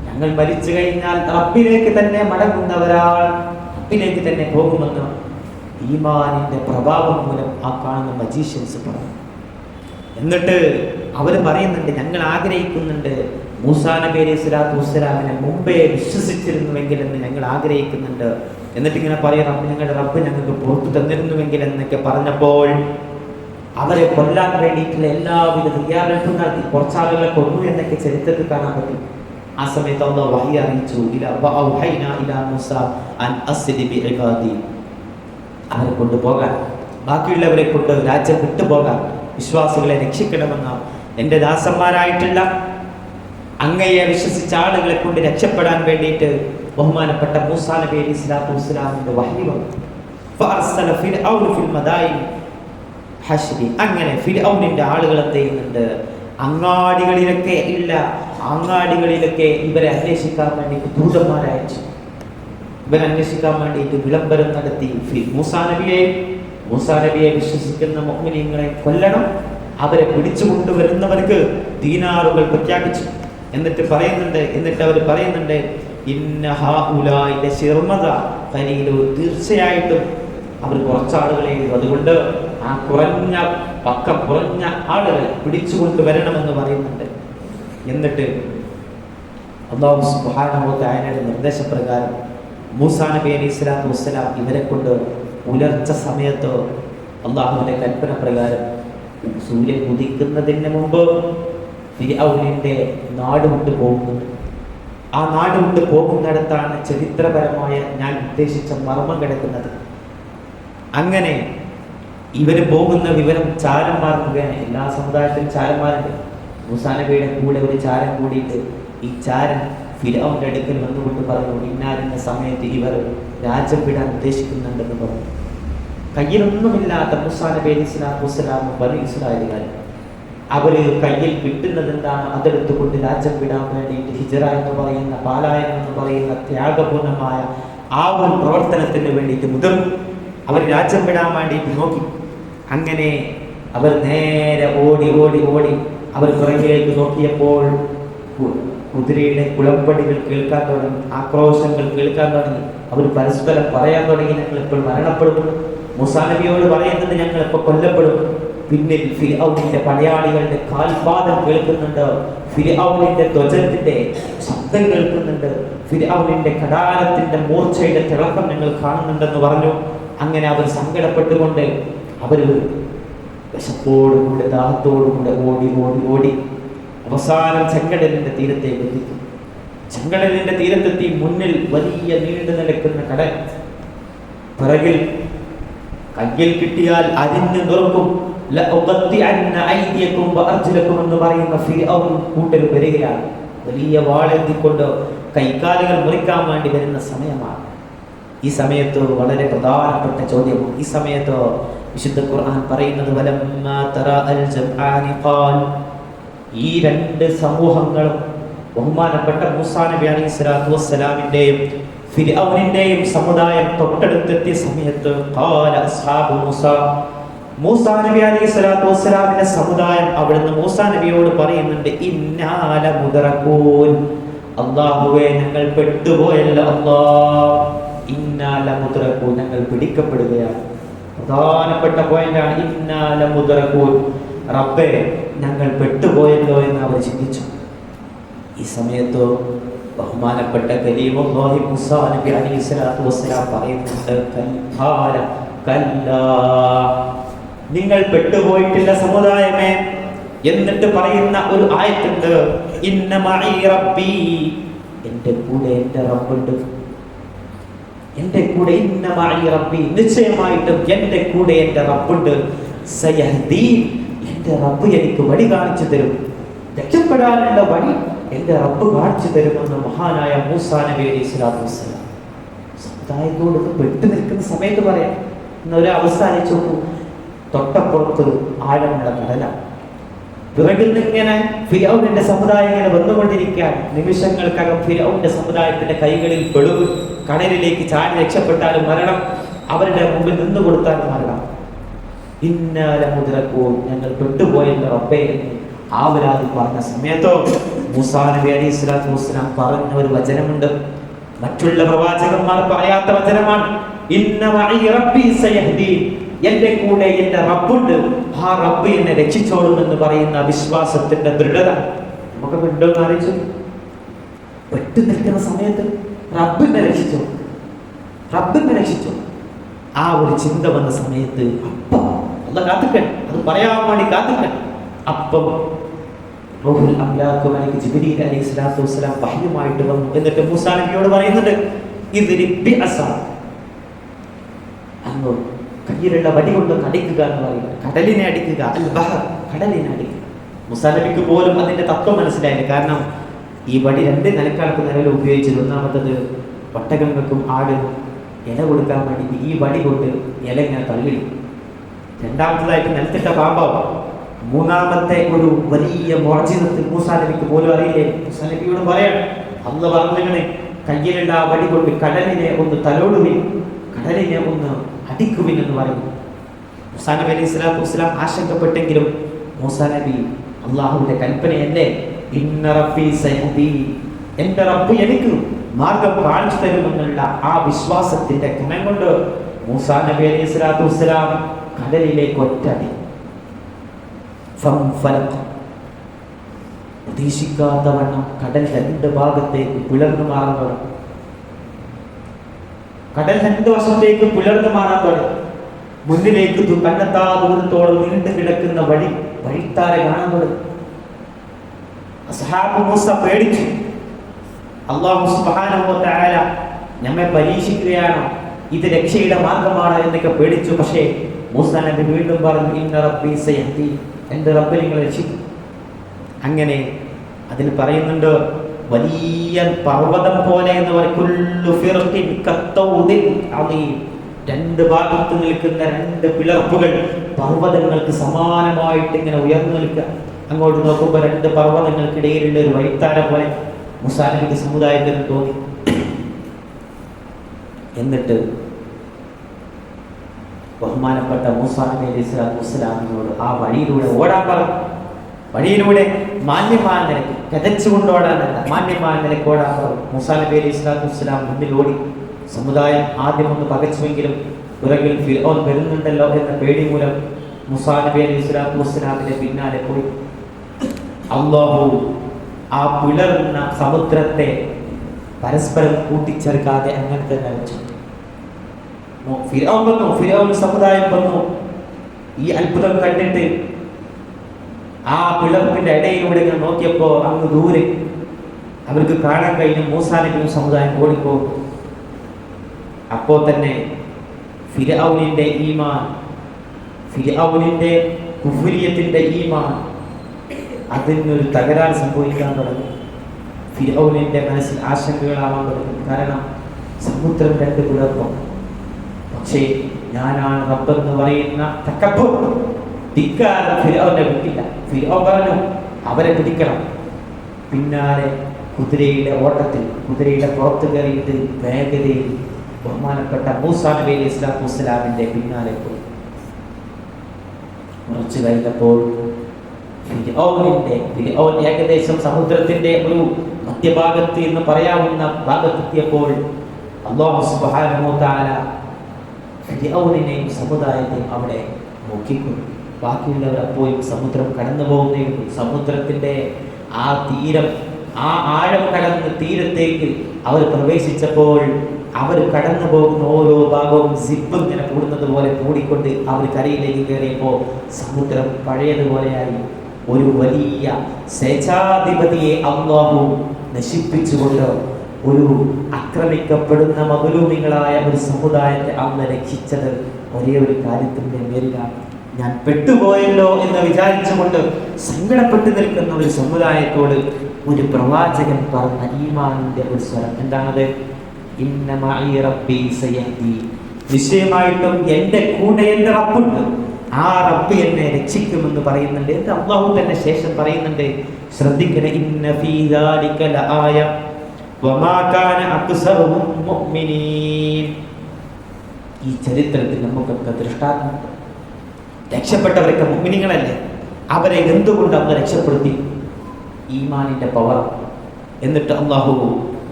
ഞങ്ങൾ മരിച്ചു കഴിഞ്ഞാൽ റബ്ബിലേക്ക് തന്നെ മടങ്ങുന്നവരാൾ, റബ്ബിലേക്ക് തന്നെ പോകുമെന്ന് ഈമാനിന്റെ പ്രഭാവം മൂലം ആ കാണുന്ന മജീഷ്യൻസ് പറഞ്ഞു. എന്നിട്ട് അവർ പറയുന്നുണ്ട്, ഞങ്ങൾ ആഗ്രഹിക്കുന്നുണ്ട് മൂസാ നബി അലൈഹി സ്വലാത്തു വസ്സലാമിനെ മുമ്പേ വിശ്വസിച്ചിരുന്നുവെങ്കിൽ എന്ന് ഞങ്ങൾ ആഗ്രഹിക്കുന്നുണ്ട്. എന്നിട്ട് ഇങ്ങനെ പറയാം, ഞങ്ങളുടെ റബ്ബ് ഞങ്ങൾക്ക് പുറത്തു തന്നിരുന്നുവെങ്കിൽ എന്നൊക്കെ പറഞ്ഞപ്പോൾ അവരെ കൊല്ലാൻ വേണ്ടിയിട്ടുള്ള എല്ലാവിധ തയ്യാറെടുപ്പും നടത്തി. കുറച്ചാളുകളെ കൊന്നു എന്നൊക്കെ ചരിത്രത്തിൽ കാണാൻ പറ്റും. ആ സമയത്ത് അല്ലാഹു വഹി അറിയിച്ചു, അവരെ കൊണ്ടുപോകാൻ, ബാക്കിയുള്ളവരെ കൊണ്ട് രാജ്യം വിട്ടുപോകാൻ, വിശ്വാസികളെ രക്ഷിക്കണമെന്ന എൻ്റെ ദാസന്മാരായിട്ടുള്ള അങ്ങയെ വിശ്വസിച്ച ആളുകളെ കൊണ്ട് രക്ഷപ്പെടാൻ വേണ്ടിയിട്ട് ബഹുമാനപ്പെട്ട മൂസാ നബി അലൈഹി സ്വലാത്തു വസ്സലാമിന്റെ വഹി വന്നു. അങ്ങനെ ഫിർഔനിന്റെ ആളുകൾ എന്ത് ചെയ്യുന്നുണ്ട്, അങ്ങാടികളിലൊക്കെ ഇവരെ അന്വേഷിക്കാൻ വേണ്ടിയിട്ട് ദൂതന്മാരയച്ചു. ഇവരെ അന്വേഷിക്കാൻ വേണ്ടിയിട്ട് വിളംബരം നടത്തി. മൂസാ നബിയെ വിശ്വസിക്കുന്ന മുഅ്മിനീങ്ങളെ കൊല്ലണം, അവരെ പിടിച്ചു കൊണ്ടുവരുന്നവർക്ക് ദീനാറുകൾ പ്രഖ്യാപിച്ചു. എന്നിട്ട് അവർ പറയുന്നുണ്ട് തീർച്ചയായിട്ടും അവർ കുറച്ചാളുകളെ, അതുകൊണ്ട് ആ കുറഞ്ഞ ആളുകളെ പിടിച്ചുകൊണ്ടുവരണമെന്ന് പറയുന്നുണ്ട്. എന്നിട്ട് അല്ലാഹു സുബ്ഹാനഹു വ തആലയുടെ നിർദ്ദേശപ്രകാരം മൂസാ നബി അലൈഹി സ്വലാത്തു വസ്സലാം ഇവരെ കൊണ്ട് പുലർച്ച സമയത്ത് അള്ളാഹുവിന്റെ കൽപ്പന പ്രകാരം സൂര്യൻ ഉദിക്കുന്നതിന് മുമ്പ് ഫിർഔനിന്റെ നാട് വിട്ടു പോകുന്നു. ആ നാട് വിട്ടു പോകുന്നിടത്താണ് ചരിത്രപരമായ ഞാൻ ഉദ്ദേശിച്ച മർമ്മം കിടക്കുന്നത്. അങ്ങനെ ഇവര് പോകുന്ന വിവരം ചാരന്മാർക്ക്, എല്ലാ സമുദായത്തിലും ചാരന്മാരുണ്ട്. മൂസാ നബിയുടെ കൂടെ ഒരു ചാരൻ കൂടിയിട്ട് ഈ ചാരൻ ഫിർഔന്റെ അടുക്കൽ വന്നുകൊണ്ട് പറഞ്ഞു, ഇന്നാലിന്ന സമയത്ത് ഇവർ രാജ്യം വിടാൻ ഉദ്ദേശിക്കുന്നുണ്ടെന്ന് പറഞ്ഞു. കയ്യിലൊന്നുമില്ലാത്ത മൂസാ നബി അലൈഹി സ്വലാത്തു വസ്സലാം ബനീ ഇസ്രായേലുകാർ അവര് കയ്യിൽ കിട്ടുന്നത് എന്താണ് അതെടുത്തുകൊണ്ട് രാജ്യം വിടാൻ വേണ്ടിയിട്ട് ഹിജ്റ എന്ന് പറയുന്ന, പാലായനം എന്ന് പറയുന്ന ത്യാഗപൂർണമായ ആ ഒരു പ്രവർത്തനത്തിന് വേണ്ടിയിട്ട് മുതിർന്നു. അവർ രാജ്യം വിടാൻ വേണ്ടിയിട്ട് നോക്കി. അങ്ങനെ അവർ നേരെ ഓടി അവർ പുറകിലേക്ക് നോക്കിയപ്പോൾ കുതിരയുടെ കുളമ്പടികൾ കേൾക്കാൻ തുടങ്ങി, ആക്രോശങ്ങൾ കേൾക്കാൻ തുടങ്ങി. അവർ പരസ്പരം പറയാൻ തുടങ്ങി, ഞങ്ങൾ ഇപ്പോൾ മരണപ്പെടും. മൂസാ നബിയോട് പറയുന്നത്, ഞങ്ങൾ ഇപ്പോൾ കൊല്ലപ്പെടും. പിന്നിൽ ഫിർഔനിന്റെ പടയാളികളുടെ കാൽപാദം കേൾക്കുന്നുണ്ട്, ഫിർഔനിന്റെ ധ്വജത്തിന്റെ ശബ്ദം കേൾക്കുന്നുണ്ട്, ഫിർഔനിന്റെ കടാരത്തിന്റെ മൂർച്ചയുടെ തിളക്കം ഞങ്ങൾ കാണുന്നുണ്ടെന്ന് പറഞ്ഞു. അങ്ങനെ അവർ സങ്കടപ്പെട്ടുകൊണ്ട് അവർ വിശപ്പോടുകൂടെ ദാഹത്തോടുകൂടെ ഓടി അവസാനം ചെങ്കടലിന്റെ തീരത്തേക്ക് എത്തിക്കും. ചെങ്കടലിന്റെ തീരത്തെത്തി. മുന്നിൽ വലിയ നീണ്ടു നിൽക്കുന്ന കടൽ, പിറകിൽ കയ്യിൽ കിട്ടിയാൽ അരിഞ്ഞു നോക്കും എന്ന് പറയുന്ന ഫിർഔൻ കൂട്ടർ വരികയാണ്. വലിയ വാളെത്തിക്കൊണ്ട് കൈകാലുകൾ മുറിക്കാൻ വേണ്ടി വരുന്ന സമയമാണ്. ഈ സമയത്ത് വളരെ പ്രധാനപ്പെട്ട ചോദ്യം. ഈ സമയത്ത് വിശുദ്ധ ഖുർആൻ പറയുന്നത്, ഈ രണ്ട് സമൂഹങ്ങളും ബഹുമാനപ്പെട്ട മൂസാ നബി അലൈഹി സ്വലാത്തു വസ്സലാമിന്റെയും ഫിർഔനിന്റെയും സമുദായം തൊട്ടടുത്തെത്തിയ സമയത്ത് മൂസാ നബി അലൈഹി സ്വലാത്തു വസ്സലാമിന്റെ സമുദായം അവിടുന്ന് മൂസാ നബിയോട് പറയുന്നുണ്ട്, ഇന്നാല മുദറകൂൻ, അല്ലാഹുവേ ഞങ്ങൾ പെട്ടുപോയല്ലോ, ഇന്നാല മുദറകൂൻ, ഞങ്ങൾ പിടിക്കപ്പെടുകയാണ്. പ്രധാനപ്പെട്ട പോയിന്റാണ് ഇന്നാല മുദറകൂൻ, റബ്ബേ ഞങ്ങൾ പെട്ടുപോയല്ലോ എന്ന് അവർ ചിന്തിച്ചു. ഈ സമയത്ത് ബഹുമാനപ്പെട്ട കലീമുല്ലാഹി മൂസാ നബി അലൈഹി സ്വലാത്തു വസ്സലാം പറയുന്നുണ്ട്, കല്ലാ, നിങ്ങൾ പെട്ടുപോയിട്ടില്ല സമുദായമേ. എന്നിട്ട് പറയുന്ന ഒരു ആയത്തുണ്ട്, ഇന്ന മഈ റബ്ബി, എന്റെ കൂടെ എന്റെ റബ്ബുണ്ട്. എന്റെ കൂടെ ഇന്ന മഈ റബ്ബി, നിശ്ചയമായിട്ടും എന്റെ കൂടെ എന്റെ റബ്ബുണ്ട്. സയഹ്ദീൻ, എന്റെ റബ്ബ് എനിക്ക് വഴി കാണിച്ചു തരും. രക്ഷപ്പെടാനുള്ള വഴി എന്റെ റബ്ബ് കാണിച്ചു തരുമെന്ന് മഹാനായ മൂസാ നബി അലൈഹി സ്വലാത്തു വസ്സലാം സമുദായത്തോട് പെട്ടു നിൽക്കുന്ന സമയത്ത് പറയാം. എന്നൊരു അവസ്ഥ അയച്ചു നോക്കൂ. തൊട്ടപ്പുറത്ത് ആഴമുള്ള കടലാണ്. പിറകിൽ നിന്നിങ്ങനെ ഫിർഔനിന്റെ സമുദായം ഇങ്ങനെ വന്നുകൊണ്ടിരിക്കാൻ, നിമിഷങ്ങൾക്കകം ഫിർഔന്റെ സമുദായത്തിന്റെ കൈകളിൽ പെടും. കടലിലേക്ക് ചാടി രക്ഷപ്പെട്ടാലും മരണം, അവരുടെ മുമ്പിൽ നിന്ന് കൊടുത്താലും മരണം. ഇന്നാല മുദ്രക്കോ, ഞങ്ങൾ പെട്ടുപോയെന്ന് റബ്ബേ എന്ന് ആവലാതി പറഞ്ഞ സമയത്തോ മൂസാ നബി അലൈഹി സ്വലാത്തു വസ്സലാം പറഞ്ഞ ഒരു വചനമുണ്ട്, മറ്റുള്ള പ്രവാചകന്മാർ പറയാത്ത വചനമാണ്. ഇന്ന മഈ റബ്ബി സയഹ്ദീൻ, എന്റെ കൂടെ എന്റെ റബ്ബുണ്ട്, ആ റബ്ബ് എന്നെ രക്ഷിച്ചോളും എന്ന് പറയുന്ന വിശ്വാസത്തിന്റെ ദൃഢത നമുക്ക് ഉണ്ടോന്ന് അറിയിച്ചു. പെട്ടു നിൽക്കുന്ന സമയത്ത് റബ്ബിനെ രക്ഷിച്ചോ, റബ്ബിനെ രക്ഷിച്ചോ, ആ ഒരു ചിന്ത വന്ന സമയത്ത് അപ്പം അല്ല കാത്തിക്കൻ, അത് പറയാൻ വേണ്ടി കാത്തിക്കൻ. അപ്പം റൂഹുൽ അംലാഖ് മലക്ക് ജിബ്രീൽ അലൈഹി സ്വലാത്തു വസ്സലാം വഹ്യുമായിട്ട് വന്നു. എന്നിട്ട് മൂസാ നബിയോട് പറയുന്നുണ്ട്, ഇദ്രിബ് അസ, അങ്ങ് കയ്യിലുള്ള വടി കൊണ്ട് അടിക്കുക എന്ന് പറയുന്നത്. കടലിനെ അടിക്കുക, അൽ ബഹർ, കടലിനെ അടിക്കുക. മൂസാ നബിക്ക് പോലും അതിന്റെ തത്വം മനസ്സിലായില്ല. കാരണം ഈ വടി രണ്ട് നിലക്കാലത്ത് നിലവിൽ ഉപയോഗിച്ചത്. ഒന്നാമത്തത് ഒട്ടകങ്ങൾക്കും ആടിനും ഇല കൊടുക്കാൻ വേണ്ടി ഈ വടി കൊണ്ട് ഇല ഇങ്ങനെ തള്ളിടും. രണ്ടാമത്തതായിട്ട് നിലത്തിട്ട പാമ്പാവും. മൂന്നാമത്തെ ഒരു വലിയ മോചിതത്തിൽ മൂസാ നബിക്ക് പോലും അറിയില്ലേ. മൂസാ നബിയോട് പറയണം, അന്ന് പറഞ്ഞിങ്ങനെ കയ്യിലുള്ള ആ വടി കൊണ്ട് കടലിനെ ഒന്ന് തലോടുവിൻ, കടലിനെ ഒന്ന് അടിക്കുവിൻ എന്ന് പറയുന്നു. മൂസാ നബി അലൈഹി സ്വലാത്തു വസ്സലാം ആശങ്കപ്പെട്ടെങ്കിലും മൂസാ നബി അള്ളാഹുവിന്റെ കൽപ്പനയല്ലേ, ഇന്ന റബ്ബി സയഹ്ദീൻ, എന്റെ റബ്ബ് എനിക്ക് മാർഗം കാണിച്ചു തരുമെന്നുള്ള ആ വിശ്വാസത്തിന്റെ ഗുണം കൊണ്ട് മൂസാ നബി അലൈഹി സ്വലാത്തു വസ്സലാം കടലിലേക്ക് ഒറ്റടി. പ്രതീക്ഷിക്കാത്ത വണ്ണം കടൽ രണ്ട് ഭാഗത്തേക്ക് പിളർന്നു മാറാൻ തുടങ്ങി. കടൽ രണ്ട് വശത്തേക്ക് പിളർന്നു മാറാൻ തുടങ്ങി. മുന്നിലേക്ക് കണ്ണെത്താ ദൂരത്തോളം നീണ്ടു കിടക്കുന്ന വഴിത്താര കാണാൻ തുടങ്ങി. അസ്ഹാബ് മൂസ പേടിച്ചു. അല്ലാഹു സുബ്ഹാനഹു വ തആല നമ്മെ പരീക്ഷിക്കുകയാണോ, ഇത് രക്ഷയുടെ മാർഗമാണോ എന്നൊക്കെ പേടിച്ചു. പക്ഷേ മൂസാ നബി വീണ്ടും പറഞ്ഞു, ഇന്ന റബ്ബി സയഹ്ദീൻ, എൻ്റെ റബ്ബ് നിങ്ങളെ രക്ഷിക്കും. അങ്ങനെ അതിന് പറയുന്നുണ്ട്, വലിയ പർവ്വതം പോലെ എന്ന് പറയും. രണ്ട് ഭാഗത്ത് നിൽക്കുന്ന രണ്ട് പിളർപ്പുകൾ പർവ്വതങ്ങൾക്ക് സമാനമായിട്ട് ഇങ്ങനെ ഉയർന്നു നിൽക്കുക. അങ്ങോട്ട് നോക്കുമ്പോൾ രണ്ട് പർവ്വതങ്ങൾക്കിടയിലുള്ള ഒരു വഴിത്താര പോലെ മൂസാ നബിക്ക് സമുദായത്തിന് തോന്നി. എന്നിട്ട് ബഹുമാനപ്പെട്ട മൂസാ നബി അലൈഹി സ്വലാത്തു വസ്സലാമിനോട് ആ വഴിയിലൂടെ ഓടാൻ പറഞ്ഞു. വഴിയിലൂടെ മാന്യമായ നിലയ്ക്ക് കതച്ചുകൊണ്ട് ഓടാനല്ല, മാന്യമായ നിലയ്ക്ക് ഓടാൻ പറഞ്ഞു. മൂസാ നബി അലൈഹി സ്വലാത്തു വസ്സലാം മുന്നിൽ ഓടി. സമുദായം ആദ്യം ഒന്ന് പകച്ചുവെങ്കിലും പിറകിൽ ഫിർഔൻ വരുന്നുണ്ടല്ലോ എന്ന പേടി മൂലം മൂസാ നബി അലൈഹി സ്വലാത്തു വസ്സലാമിന്റെ പിന്നാലെ പോയി. അല്ലാഹു ആ പിളർന്ന സമുദ്രത്തെ പരസ്പരം കൂട്ടിച്ചേർക്കാതെ അങ്ങനെ തന്നെ വെച്ചു. ഫിർഔൻ വന്നു, ഫിർഔൻ സമുദായം വന്നു. ഈ അത്ഭുതം കണ്ടിട്ട് ആ പിളർപ്പിന്റെ ഇടയിലൂടെ ഇങ്ങനെ നോക്കിയപ്പോ അങ്ങ് ദൂരെ അവർക്ക് കാണാൻ കഴിഞ്ഞു മൂസാ നബിയും സമുദായം ഓടിപ്പോകും. അപ്പോൾ തന്നെ ഫിർഔനിന്റെ ഈമാൻ, ഫിർഔനിന്റെ കുഫ്രിയത്തിന്റെ ഈമാൻ, അതിനൊരു തകരാർ സംഭവിക്കാൻ തുടങ്ങി. ഫിർഔനിന്റെ മനസ്സിൽ ആശങ്കകളാവാൻ തുടങ്ങി. കാരണം സമുദ്രം രണ്ട് പിളർന്നു. പക്ഷേ ഞാനാണ് റബ്ബെന്ന് പറയുന്ന തക്കബ്ബുർ, ധിക്കാരം ഫിർഔനെ വിട്ടില്ല. ഫിർഔൻ പറഞ്ഞു അവരെ പിടിക്കണം. പിന്നാലെ കുതിരയുടെ ഓട്ടത്തിൽ, കുതിരയുടെ പുറത്ത് കയറിയിട്ട് വേഗതയിൽ ബഹുമാനപ്പെട്ട മൂസാ നബി അലൈഹി സ്വലാത്തു വസ്സലാമിന്റെ പിന്നാലെ പോയി. കുറച്ചു കഴിഞ്ഞപ്പോൾ ഫിർഔൻ ഏകദേശം സമുദ്രത്തിന്റെ ഒരു മധ്യഭാഗത്ത് എന്ന് പറയാവുന്ന ഭാഗത്തെത്തിയപ്പോൾ അല്ലാഹു സുബ്ഹാനഹു വ തആല ഫിർഔനിനെയും സമുദായത്തെയും അവിടെ നോക്കിക്കൊണ്ടു. ബാക്കിയുള്ളവർ അപ്പോഴും സമുദ്രം കടന്നു പോകുന്നേ. സമുദ്രത്തിന്റെ ആ തീരം, ആ ആഴം കടന്ന് തീരത്തേക്ക് അവർ പ്രവേശിച്ചപ്പോൾ അവർ കടന്നു പോകുന്ന ഓരോ ഭാഗവും സിപ്പ് ഇങ്ങനെ കൂടുന്നത് പോലെ കൂടിക്കൊണ്ട് അവർ കരയിലേക്ക് കയറിയപ്പോൾ സമുദ്രം പഴയതുപോലെയായി. ഒരു വലിയ സ്വേച്ഛാധിപതിയെ അല്ലാഹു നശിപ്പിച്ചുകൊണ്ട് ഒരു ആക്രമിക്കപ്പെടുന്ന മദ്ലൂമികളായ ഒരു സമുദായത്തെ അന്ന് രക്ഷിച്ചത് ഒരേ ഒരു കാര്യത്തിൻ്റെ പേരിലാണ്. ഞാൻ പെട്ടുപോയല്ലോ എന്ന് വിചാരിച്ചുകൊണ്ട് സങ്കടപ്പെട്ടു നിൽക്കുന്ന ഒരു സമുദായത്തോട് ഒരു പ്രവാചകൻ പറഞ്ഞ ഈമാനിന്റെ ഒരു സ്വരം എന്താണത്? ഇന്ന മഅീ റബ്ബി സയഹ്ദി, നിശ്ചയമായിട്ടും എൻ്റെ കൂടെ എൻ്റെ റബ്ബുണ്ട്, ആ റബ്ബ് എന്നെ രക്ഷിക്കുമെന്ന് പറയുന്നുണ്ട്. എന്ന് അല്ലാഹു തന്നെ ശേഷം പറയുന്നുണ്ട്. ശ്രദ്ധിക്കണേ, ഇന്ന ഫീ ദാലിക ലആയ വമാ കാന അക്സറുഹും മുഅ്മിനീൻ. ഈ ചരിത്രത്തിൽ നമുക്കൊക്കെ ദൃഷ്ടാന്തമുണ്ട്. രക്ഷപ്പെട്ടവരൊക്കെ മുഅ്മിനീങ്ങളല്ലേ? അവരെ എന്തുകൊണ്ട് അന്ന് രക്ഷപ്പെടുത്തി? ഈമാനിന്റെ പവർ. എന്നിട്ട് അല്ലാഹു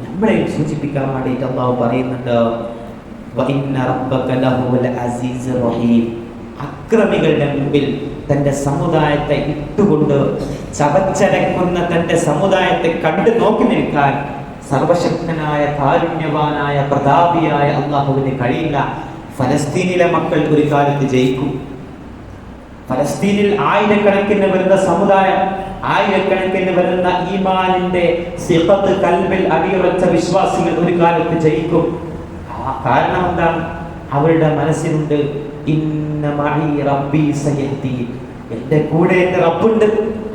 നമ്മളെ സൂചിപ്പിക്കാൻ വേണ്ടിയിട്ട് അല്ലാഹു പറയുന്നുണ്ട്, വഇന്ന റബ്ബക ലഹുവൽ അസീസുർ റഹീം. അക്രമികളുടെ മുമ്പിൽ തൻ്റെ സമുദായത്തെ ഇട്ടുകൊണ്ട് ചവച്ചരക്കുന്ന തൻ്റെ സമുദായത്തെ കണ്ടു നോക്കി നിൽക്കാൻ സർവശക്തനായ കാരുണ്യവാനായ പ്രതാപിയായ അല്ലാഹുവിന് കഴിയില്ല. ഫലസ്തീനിലെ മക്കൾ ഒരു കാലത്ത് ജയിക്കും. ഫലസ്തീനിൽ ആയിരക്കണക്കിന് വരുന്ന സമുദായം, ആയിരക്കണക്കിന് വരുന്ന ഈമാനിന്റെ സിഖത്ത് കൽബിൽ അടിയുറച്ച വിശ്വാസികൾ ഒരു കാലത്ത് ജയിക്കും. കാരണം എന്താണ്? അവരുടെ മനസ്സിലുണ്ട് ഇന്ന മഅീ റബ്ബി സയഹ്ദി, എൻ്റെ കൂടെ എൻ്റെ റബ്ബുണ്ട്,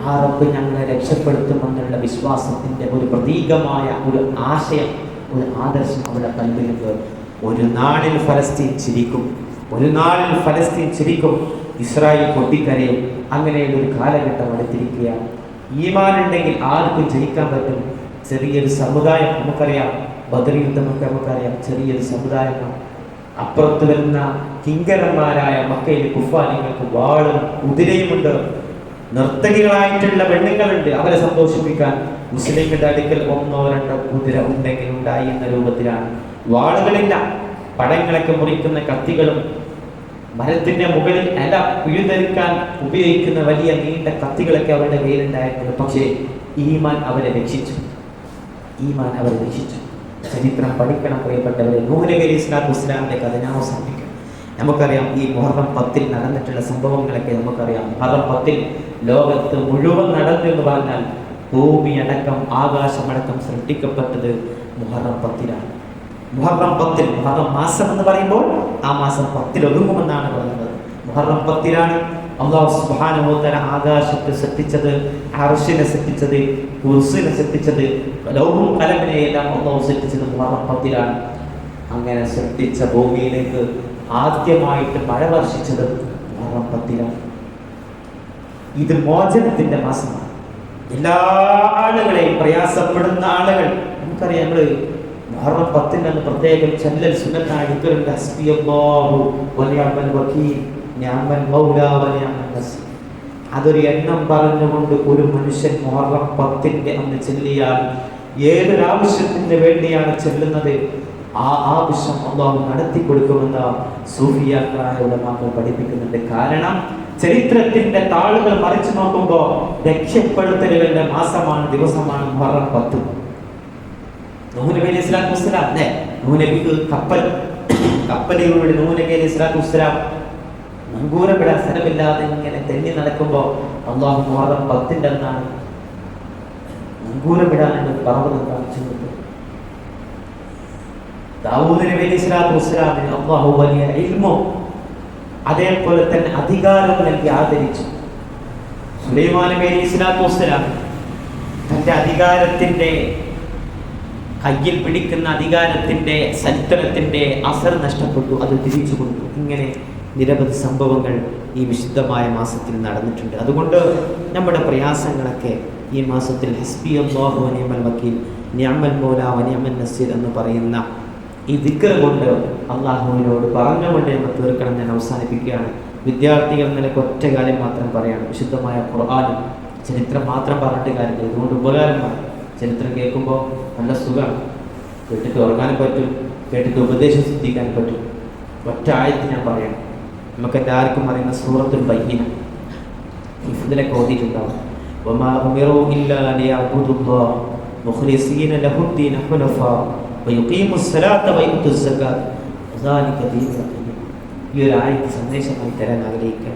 ആ റബ്ബ് ഞങ്ങളെ രക്ഷപ്പെടുത്തുമെന്നുള്ള വിശ്വാസത്തിന്റെ ഒരു പ്രതീകമായ ഒരു ആശയം, ഒരു ആദർശം അവരുടെ കൽബിലുണ്ട്. ഒരു നാളിൽ ഫലസ്തീൻ ചിരിക്കും, ഒരു നാളിൽ ഫലസ്തീൻ ചിരിക്കും, ഇസ്രായേൽ പൊട്ടിക്കരയും. അങ്ങനെയുള്ള ഒരു കാലഘട്ടം അടുത്തിരിക്കുകയാണ്. ഈമാൻ ഉണ്ടെങ്കിൽ ആർക്കും ജയിക്കാൻ പറ്റും. ചെറിയൊരു സമുദായം നമുക്കറിയാം, ബദർ യുദ്ധമൊക്കെ നമുക്കറിയാം, ചെറിയൊരു സമുദായമാണ്. അപ്പുറത്ത് വരുന്ന കിങ്കരന്മാരായ മക്കയിലെ കുഫാനികൾക്ക് വാളും കുതിരയുമുണ്ട്, നർത്തകികളായിട്ടുള്ള പെണ്ണുങ്ങളുണ്ട്. അവരെ സന്തോഷിപ്പിക്കാൻ മുസ്ലിങ്ങളുടെ അടുക്കൽ ഒന്നോ രണ്ടോ കുതിര ഉണ്ടെങ്കിൽ ഉണ്ടായി എന്ന രൂപത്തിലാണ്. വാളുകളില്ല, പടങ്ങളൊക്കെ മുറിക്കുന്ന കത്തികളും മരത്തിന്റെ മുകളിൽ ഇല പിഴുതെടുക്കാൻ ഉപയോഗിക്കുന്ന വലിയ നീണ്ട കത്തികളൊക്കെ അവരുടെ കയ്യിലുണ്ടായിരുന്നു. പക്ഷേ ഈമാൻ അവരെ രക്ഷിച്ചു, ഈമാൻ അവരെ രക്ഷിച്ചു. ചരിത്രം പഠിക്കണം പ്രിയപ്പെട്ടവരെ. നൂഹ് നബി അലൈഹിസ്സലാത്തു വസ്സലാമിന്റെ കഥ ഞാൻ അവസാനിപ്പിക്കണം. നമുക്കറിയാം ഈ മുഹറം 10 നടന്നിട്ടുള്ള സംഭവങ്ങളൊക്കെ നമുക്കറിയാം. മുഹറം 10 ലോകത്ത് മുഴുവൻ നടന്നു എന്ന് പറഞ്ഞാൽ ഭൂമിയടക്കം ആകാശമടക്കം സൃഷ്ടിക്കപ്പെട്ടത് മുഹറം 10-ലാണ്. മുഹറം 10, മുഹറം മാസം എന്ന് പറയുമ്പോൾ ആ മാസം 10 ഒതുങ്ങുമെന്നാണ് പറയുന്നത്. മുഹറം 10-ലാണ് അല്ലാഹു സുബ്ഹാനഹു വ തആല ആകാശത്തെ സൃഷ്ടിച്ചത്, അർശിനെ സൃഷ്ടിച്ചത്, കുർസിനെ സൃഷ്ടിച്ചത്, ലൗഹും ഖലമിനെ എല്ലാം അല്ലാഹു സൃഷ്ടിച്ചത് മുഹറം 10-ലാണ്. അങ്ങനെ സൃഷ്ടിച്ച ഭൂമിയിലേക്ക് ആദ്യമായിട്ട് മഴ വർഷിച്ചത് മുഹറം 10-ലാണ്. ഇത് മോചനത്തിന്റെ മാസമാണ്. എല്ലാ ആളുകളെയും, പ്രയാസപ്പെടുന്ന ആളുകൾ, നമുക്കറിയാം, നമ്മള് മുഹറം 10 പ്രത്യേകം ചൊല്ലൽ സുന്നത്തായി എടുക്കലുണ്ട്. ഹസ്ബിയല്ലാഹു വനിഅമൽ വകീൽ, നിഅമൽ മൗലാ വനിഅമൻ നസീർ. അതൊരു എണ്ണം പറഞ്ഞുകൊണ്ട് ഒരു മനുഷ്യൻ മുഹറം 10 അന്ന് ചൊല്ലിയാൽ ഏതൊരാവശ്യത്തിന് വേണ്ടിയാണ് ചെല്ലുന്നത് ആ ആവശ്യം അല്ലാഹു നടത്തി കൊടുക്കുമെന്ന് സൂഫിയാക്കളായ ഉലമാക്കൾ പഠിപ്പിക്കുന്നുണ്ട്. കാരണം ചരിത്രത്തിന്റെ താളുകൾ മറിച്ചു നോക്കുമ്പോൾ രക്ഷപ്പെടുത്തലുകളുടെ മാസമാണ്, ദിവസമാണ് മുഹറം 10. നൂഹ് നബി അലൈഹിസ്സലാത്തു വസ്സലാം, നൂഹ് നബിക്ക് കപ്പലിലൂടെ നൂഹ് നബി അലൈഹിസ്സലാത്തു വസ്സലാം നങ്കൂരമിടാൻ സ്ഥലമില്ലാതെ ഇങ്ങനെ തെന്നി നടക്കുമ്പോൾ അല്ലാഹു മുഹറം 10 എന്നാണ് നങ്കൂരമിടാൻ പർവ്വതം കാണിച്ചു കൊടുത്തത്. ദാവൂദ് നബി അലൈഹിസ്സലാത്തു വസ്സലാമിന് അല്ലാഹു വലിയ ഇൽമും അതേപോലെ തന്നെ അധികാരം നൽകി ആദരിച്ചു. സുലൈമാൻ നബി അലൈഹിസ്സലാത്തു വസ്സലാം തന്റെ അധികാരത്തിന്റെ കയ്യിൽ പിടിക്കുന്ന അധികാരത്തിന്റെ സൽത്തനത്തിന്റെ അസർ നഷ്ടപ്പെട്ടു, അത് തിരിച്ചു കൊടുത്തു. ഇങ്ങനെ നിരവധി സംഭവങ്ങൾ ഈ വിശുദ്ധമായ മാസത്തിൽ നടന്നിട്ടുണ്ട്. അതുകൊണ്ട് നമ്മുടെ പ്രയാസങ്ങളൊക്കെ ഈ മാസത്തിൽ ഹസ്ബിയല്ലാഹു വനിഅമൽ വകീൽ, നിഅമൽ മൗലാ വനിഅമൻ നസീർ എന്ന് പറയുന്ന ഈ ദിക്ർ കൊണ്ട് അള്ളാഹുവിനോട് പറഞ്ഞുകൊണ്ട് നമ്മൾ തീർക്കണം. ഞാൻ അവസാനിപ്പിക്കുകയാണ്. വിദ്യാർത്ഥികൾ നിലയ്ക്ക് ഒറ്റ കാര്യം മാത്രം പറയാണ്. വിശുദ്ധമായ ഖുർആനും ചരിത്രം മാത്രം പറഞ്ഞിട്ട് കാര്യമില്ല. ഇതുകൊണ്ട് ഉപകാരമാണ്. ചരിത്രം കേൾക്കുമ്പോൾ നല്ല സുഖമാണ്, കേട്ടിട്ട് ഉറങ്ങാനും പറ്റും, കേട്ടിട്ട് ഉപദേശം സിദ്ധിക്കാനും പറ്റും. ഒറ്റ ആയത്ത് ഞാൻ പറയണം. നമുക്ക് എല്ലാവർക്കും അറിയുന്ന സൂറത്തുൽ ബയ്യിന ഹിഫ്ദിലൊക്കെ ഓതിയിട്ടുണ്ടാവും. വമാ ഉമിറൂ ഇല്ലാ ലിയഅ്ബുദുല്ലാഹ മുഖ്ലിസീന ലഹുദ്ദീന ഹുനഫാ വയുഖീമുസ് സ്വലാത്ത വയുത്തുസ് സകാത്ത് വദാലിക ദീനുൽ ഖയ്യിം. ഈ ഒരു ആയത്ത് സന്ദേശമായി തരാൻ ആഗ്രഹിക്കുക.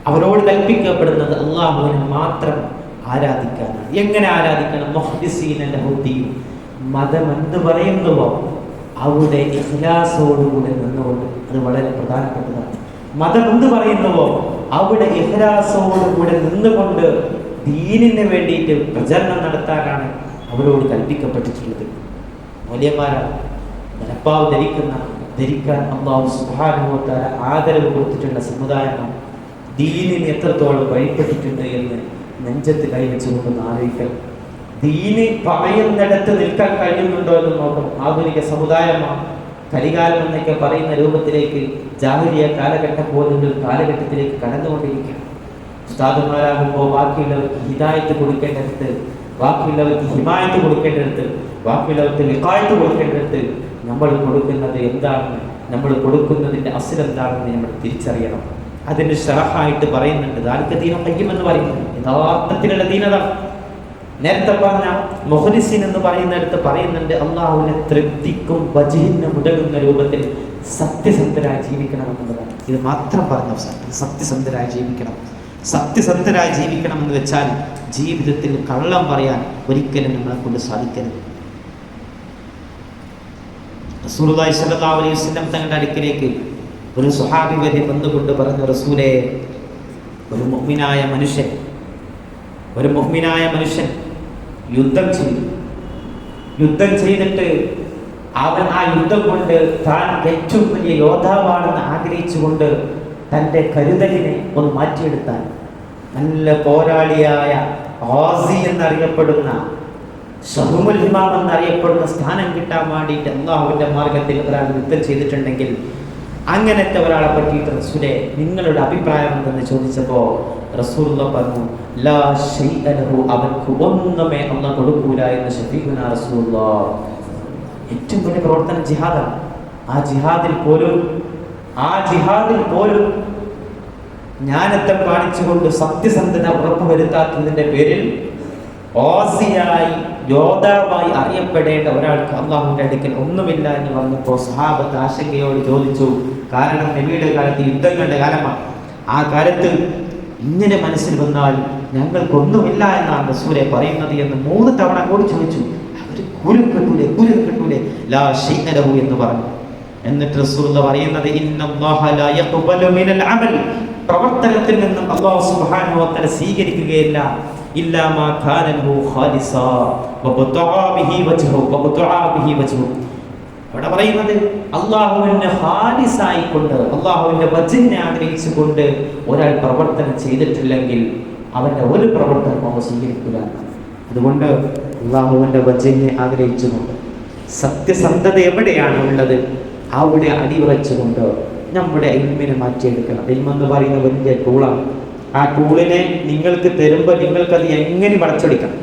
അവരോട് കൽപ്പിക്കപ്പെടുന്നത് അള്ളാഹുവിനെ മാത്രം ആരാധിക്കാനാണ്. എങ്ങനെ ആരാധിക്കണം? മുഖ്ലിസീന ലഹു ദീൻ. മതം എന്ത് പറയുന്നുവോ അവിടെ ഇഖ്ലാസോടുകൂടി നിന്നുകൊണ്ട്, അത് വളരെ പ്രധാനപ്പെട്ടതാണ്. മതം എന്ത് പറയുന്നുവോ അവിടെ ഇഖ്ലാസോടുകൂടി നിന്നുകൊണ്ട് ദീനിന് വേണ്ടിയിട്ട് പ്രചരണം നടത്താനാണ് അവരോട് കൽപ്പിക്കപ്പെട്ടിട്ടുള്ളത്. മൗലവിമാരാണ് മനപ്പാവ് ധരിക്കാൻ അല്ലാഹു സുബ്ഹാനഹു വ തആല ആദരവ് കൊടുത്തിട്ടുള്ള സമുദായമാണ്. ദീനിന് എത്രത്തോളം വഴിപ്പെട്ടിട്ടുണ്ട് എന്ന് നെഞ്ചത്ത് കൈവച്ചുകൊണ്ടൊന്ന് ആലോചിക്കണം. ദീന് പറയുന്നിടത്ത് നിൽക്കാൻ കഴിയുന്നുണ്ടോ എന്ന് നോക്കണം. ആധുനിക സമുദായമാണ്. കരികാലം എന്നൊക്കെ പറയുന്ന രൂപത്തിലേക്ക് ജാഹിലിയ കാലഘട്ടം പോലുള്ള കാലഘട്ടത്തിലേക്ക് കടന്നുകൊണ്ടിരിക്കുകയാണ്. ഉസ്താദുമാരാകുമ്പോൾ ബാക്കിയുള്ളവർക്ക് ഹിദായത്ത് കൊടുക്കേണ്ടടുത്ത്, ബാക്കിയുള്ളവർക്ക് ഹിമായത്ത് കൊടുക്കേണ്ടടുത്ത്, ബാക്കിയുള്ളവർക്ക് വിഖായത്ത് കൊടുക്കേണ്ടടുത്ത് നമ്മൾ കൊടുക്കുന്നത് എന്താണെന്ന്, നമ്മൾ കൊടുക്കുന്നതിൻ്റെ അസ്ൽ എന്താണെന്ന് നമ്മൾ തിരിച്ചറിയണം. അതിന് ശറഹായിട്ട് പറയുന്നുണ്ട്. ദാലിക ദീനുൽ ഖയ്യിം എന്ന് പറയുന്നത് യഥാർത്ഥത്തിലുള്ള ദീനത. നേരത്തെ പറഞ്ഞ മുഖ്ലിസീൻ എന്ന് പറയുന്നിടത്ത് പറയുന്നുണ്ട് അള്ളാഹുവിനെ തൃപ്തിക്കും വജ്ഹിന് മുടങ്ങുന്ന രൂപത്തിൽ സത്യസന്ധരായി ജീവിക്കണമെന്നുള്ളതാണ്. ഇത് മാത്രം പറഞ്ഞ സത്യസന്ധരായി ജീവിക്കണം. സത്യസന്ധരായി ജീവിക്കണം എന്ന് വെച്ചാൽ ജീവിതത്തിൽ കള്ളം പറയാൻ ഒരിക്കലും നമ്മളെ കൊണ്ട് സാധിക്കരുത്. റസൂലുള്ളാഹി സ്വല്ലല്ലാഹു അലൈഹി വസല്ലം തങ്ങളുടെ അടുക്കിലേക്ക് ഒരു സ്വഹാബി വന്നുകൊണ്ട് പറഞ്ഞു, റസൂലേ, ഒരു മുഅ്മിനായ മനുഷ്യൻ യുദ്ധം ചെയ്തിട്ട് അവൻ ആ യുദ്ധം കൊണ്ട് താൻ ഏറ്റവും വലിയ യോദ്ധാവാണെന്ന് ആഗ്രഹിച്ചുകൊണ്ട് തൻ്റെ കരുതലിനെ ഒന്ന് മാറ്റിയെടുത്താൽ നല്ല പോരാളിയായ ഗാസി എന്നറിയപ്പെടുന്ന ഷഹ്മുൽ ഹിമാം എന്നറിയപ്പെടുന്ന സ്ഥാനം കിട്ടാൻ വേണ്ടിയിട്ട് അല്ലാഹുവിൻ്റെ മാർഗത്തിൽ ഒരാൾ യുദ്ധം ചെയ്തിട്ടുണ്ടെങ്കിൽ അങ്ങനത്തെ ഒരാളെ പറ്റിയിട്ട് റസൂലേ നിങ്ങളുടെ അഭിപ്രായം എന്തെന്ന് ചോദിച്ചപ്പോൾ റസൂലുള്ളാഹി പറഞ്ഞു, ലാ ശൈഅ ലഹു, അവൻക്ക് ഒന്നുമേ അല്ലാഹു കൊടുക്കൂല എന്ന് ശഫീഉനാ റസൂലുള്ളാഹി. ഏറ്റവും വലിയ പ്രവർത്തനം ജിഹാദാണ്. ആ ജിഹാദിൽ പോലും ജ്ഞാനത്തെ കാണിച്ചുകൊണ്ട് സത്യസന്ധത ഉറപ്പുവരുത്താത്തതിൻ്റെ പേരിൽ ഓസിയായി യോദ്ധാവായി അറിയപ്പെടേണ്ട ഒരാൾക്ക് അള്ളാഹുവിൻ്റെ അടുക്കൽ ഒന്നുമില്ല എന്ന് പറഞ്ഞപ്പോൾ സഹാബത്ത് ആശങ്കയോട് ചോദിച്ചു. കാരണം നബിയുടെ കാലത്ത് യുദ്ധങ്ങളുടെ കാലമാണ്. ആ കാലത്ത് ഇങ്ങനെ മനസ്സിൽ വന്നാൽ ഞങ്ങൾക്കൊന്നുമില്ല എന്നാണ് റസൂലെ പറയുന്നത് എന്ന് 3 തവണ കൂടി ചോദിച്ചു. അവർ കൂലം കിട്ടൂലേ ലാ ശൈഅ ലഹു എന്ന് പറഞ്ഞു. എന്നിട്ട് റസൂലുള്ളാഹി പറയുന്നത് ഇന്നല്ലാഹ ലാ യഖ്ബലു മിനൽ അമൽ, പ്രവർത്തനത്തിൽ നിന്നും അല്ലാഹു സുബ്ഹാനഹു വ തആല സ്വീകരിക്കുകയില്ല ഇല്ലാ മാ കാന ലഹു ഖാലിസാ വബതഅ ബിഹി വജ്ഹു. അവിടെ പറയുന്നത് അല്ലാഹുവിനെ ഖാലിസായിക്കൊണ്ട് അല്ലാഹുവിന്റെ വജ്ഹിനെ ആഗ്രഹിച്ചുകൊണ്ട് ഒരാൾ പ്രവർത്തനം ചെയ്തിട്ടില്ലെങ്കിൽ അവന്റെ ഒരു പ്രവർത്തനം അവ സ്വീകരിക്കില്ല. അതുകൊണ്ട് അല്ലാഹുവിന്റെ വജ്ഹിനെ ആഗ്രഹിച്ചുകൊണ്ട് സത്യസന്ധത എവിടെയാണ് ഉള്ളത് അവിടെ അടിയുറച്ചുകൊണ്ട് നമ്മുടെ ഇൽമിനെ മാറ്റിയെടുക്കണം. ഇൽമെന്ന് പറയുന്ന വലിയ ടൂളാണ്. ആ ടൂളിനെ നിങ്ങൾക്ക് തരുമ്പോൾ നിങ്ങൾക്കത് എങ്ങനെ വളച്ചൊടിക്കണം.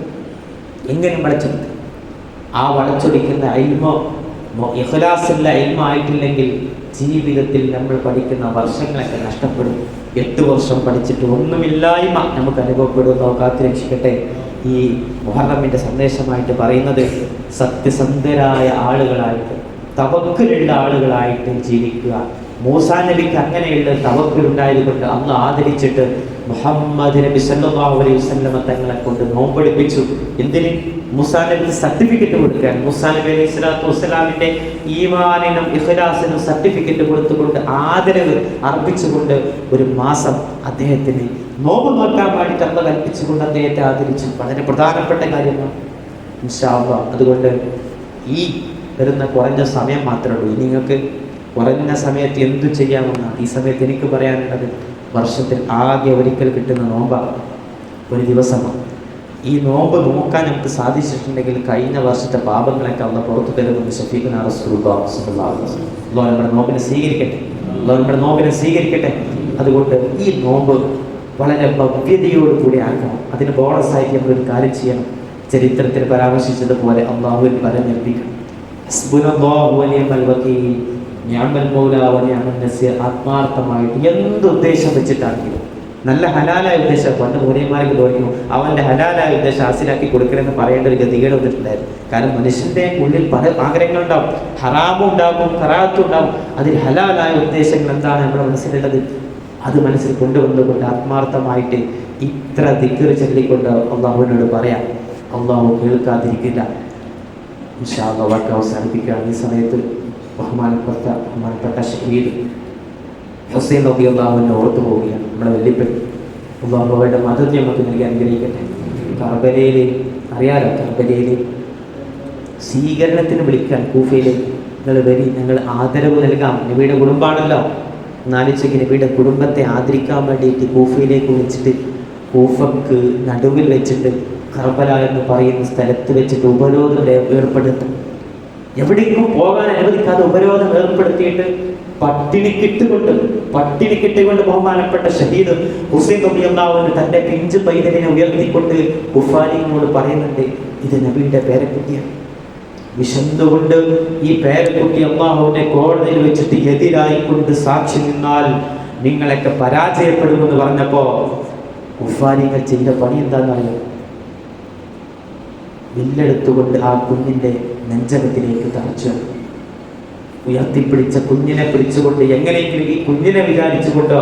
ആ വളച്ചൊടിക്കുന്ന ഇൽമോ ഇഖ്ലാസുള്ള ഇൽമായിട്ടില്ലെങ്കിൽ ജീവിതത്തിൽ നമ്മൾ പഠിക്കുന്ന വർഷങ്ങളൊക്കെ നഷ്ടപ്പെടും. 8 വർഷം പഠിച്ചിട്ട് ഒന്നുമില്ലായ്മ നമുക്ക് അനുഭവപ്പെടുന്നോ കാത്തുരക്ഷിക്കട്ടെ. ഈ മുഹറമിൻ്റെ സന്ദേശമായിട്ട് പറയുന്നത് സത്യസന്ധരായ ആളുകളായിട്ട് തവക്കുലുള്ള ആളുകളായിട്ട് ജീവിക്കുക. മൂസാ നബിക്ക് അങ്ങനെയുള്ള തവക്കുലുണ്ടായതുകൊണ്ട് അന്ന് ആദരിച്ചിട്ട് മുഹമ്മദ് നബി സല്ലല്ലാഹു അലൈഹി വസല്ലം തങ്ങളെ കൊണ്ട് നോമ്പെടുപ്പിച്ചു. എന്തിന്? മൂസാ നബിക്ക് സർട്ടിഫിക്കറ്റ് കൊടുക്കാൻ. മൂസാ നബി അലൈഹി സ്വലാത്തു വസ്സലാമിൻ്റെ ഈമാനിനും ഇഖ്ലാസിനും സർട്ടിഫിക്കറ്റ് കൊടുത്തുകൊണ്ട് ആദരവ് അർപ്പിച്ചുകൊണ്ട് ഒരു മാസം അദ്ദേഹത്തിന് നോമ്പ് നോക്കാൻ വേണ്ടിയിട്ട് അന്ന് കൽപ്പിച്ചുകൊണ്ട് അദ്ദേഹത്തെ ആദരിച്ചു. വളരെ പ്രധാനപ്പെട്ട കാര്യമാണ് ഇൻഷാ അല്ലാഹ്. അതുകൊണ്ട് ഈ വരുന്ന കുറഞ്ഞ സമയം മാത്രമേ ഉള്ളൂ. നിങ്ങൾക്ക് കുറഞ്ഞ സമയത്ത് എന്തു ചെയ്യാമെന്നാണ് ഈ സമയത്ത് എനിക്ക് പറയാനുള്ളത്. വർഷത്തിൽ ആകെ ഒരിക്കൽ കിട്ടുന്ന നോമ്പാണ്, ഒരു ദിവസമാണ്. ഈ നോമ്പ് നോക്കാൻ നമുക്ക് സാധിച്ചിട്ടുണ്ടെങ്കിൽ കഴിഞ്ഞ വർഷത്തെ പാപങ്ങളൊക്കെ അന്ന് പുറത്തു തരുമെന്ന് ശഫീഖുനാ റസൂലുള്ളാഹി സ്വല്ലല്ലാഹു അലൈഹി വസല്ലം. അല്ലാഹു നമ്മുടെ നോമ്പിനെ സ്വീകരിക്കട്ടെ. അതുകൊണ്ട് ഈ നോമ്പ് വളരെ ഭവ്യതയോടുകൂടി ആക്കണം. അതിന് ബോണസായിട്ട് നമ്മളൊരു കാര്യം ചെയ്യണം. ചരിത്രത്തിൽ പരാമർശിച്ചതുപോലെ അള്ളാഹുവിൽ പരമേൽപ്പിക്കണം. ഹസ്ബുനല്ലാഹു വ നിഅമൽ വകീൽ, നിഅമൽ മൗലാ വ നിഅമൻ നസീർ. ആത്മാർത്ഥമായിട്ട് എന്ത് ഉദ്ദേശം വെച്ചിട്ടാണെങ്കിലും നല്ല ഹലാലായ ഉദ്ദേശം. പണ്ട് മൂലയന്മാർക്ക് തോന്നിയിരുന്നു അവൻ്റെ ഹലാലായ ഉദ്ദേശം ഹാസിലാക്കി കൊടുക്കണമെന്ന് പറയേണ്ട ഒരു ഗതികേട് വന്നിട്ടുണ്ടായിരുന്നു. കാരണം മനുഷ്യൻ്റെ ഉള്ളിൽ പല ആഗ്രഹങ്ങളുണ്ടാവും, ഹറാമും ഉണ്ടാകും, കറാത്തും ഉണ്ടാകും. അതിൽ ഹലാലായ ഉദ്ദേശങ്ങൾ എന്താണ് നമ്മുടെ മനസ്സിലുള്ളത് അത് മനസ്സിൽ കൊണ്ടുവന്നുകൊണ്ട് ആത്മാർത്ഥമായിട്ട് ഇത്ര ദിക്ർ ചൊല്ലിക്കൊണ്ട് അള്ളാഹുവിനോട് പറയാം. അള്ളാഹു കേൾക്കാതിരിക്കില്ല. ഇൻഷാ അല്ലാഹ് വാക്ക് അവസാനിപ്പിക്കുകയാണ്. ഈ സമയത്ത് ബഹുമാനപ്പെട്ട ഷഹീദ് ഹുസൈൻ റളിയല്ലാഹുവിനെ ഓർത്തു പോവുകയാണ്. നമ്മുടെ വല്യപ്പൻ അള്ളാഹുവയുടെ മദത് നമുക്ക് നൽകി അനുഗ്രഹിക്കട്ടെ. കർബലയിൽ അറിയാലോ, കർബലയിൽ സ്വീകരണത്തിന് വിളിക്കാൻ കൂഫയിലേക്ക് നിങ്ങൾ വരി, ഞങ്ങൾ ആദരവ് നൽകാം. നബിയുടെ കുടുംബമാണല്ലോ. നാലിച്ചയ്ക്ക് നബിയുടെ കുടുംബത്തെ ആദരിക്കാൻ വേണ്ടിയിട്ട് കൂഫയിലേക്ക് വിളിച്ചിട്ട് കൂഫക്ക് നടുവിൽ വെച്ചിട്ട് കർബല എന്ന് പറയുന്ന സ്ഥലത്ത് വെച്ചിട്ട് ഉപരോധം ഏർപ്പെടുത്തും. എവിടേക്കും പോകാൻ അനുവദിക്കാതെ ഉപരോധം ഏർപ്പെടുത്തിയിട്ട് പട്ടിണിക്കിട്ടുകൊണ്ട് ബഹുമാനപ്പെട്ട ഷഹീദ് ഹുസൈൻ റളിയല്ലാഹു തൻ്റെ പിഞ്ച് പൈതലിനെ ഉയർത്തിക്കൊണ്ട് കുഫാരിനോട് പറയുന്നുണ്ട്, ഇത് നബിയുടെ പേരക്കുട്ടിയാണ്. വിശന്നുകൊണ്ട് ഈ പേരക്കുട്ടി അല്ലാഹുവിന്റെ കോടതിയിൽ വെച്ചിട്ട് എതിരായിക്കൊണ്ട് സാക്ഷി നിന്നാൽ നിങ്ങളൊക്കെ പരാജയപ്പെടുമെന്ന് പറഞ്ഞപ്പോ കുഫാരികൾ ചെയ്ത പണി എന്താണെന്നറിയാം? വില്ലെടുത്തുകൊണ്ട് ആ കുഞ്ഞിന്റെ നെഞ്ചകത്തിലേക്ക് തറച്ചു ഉയർത്തിപ്പിടിച്ച കുഞ്ഞിനെ പിടിച്ചുകൊണ്ട് എങ്ങനെയെങ്കിലും ഈ കുഞ്ഞിനെ വിചാരിച്ചുകൊണ്ടോ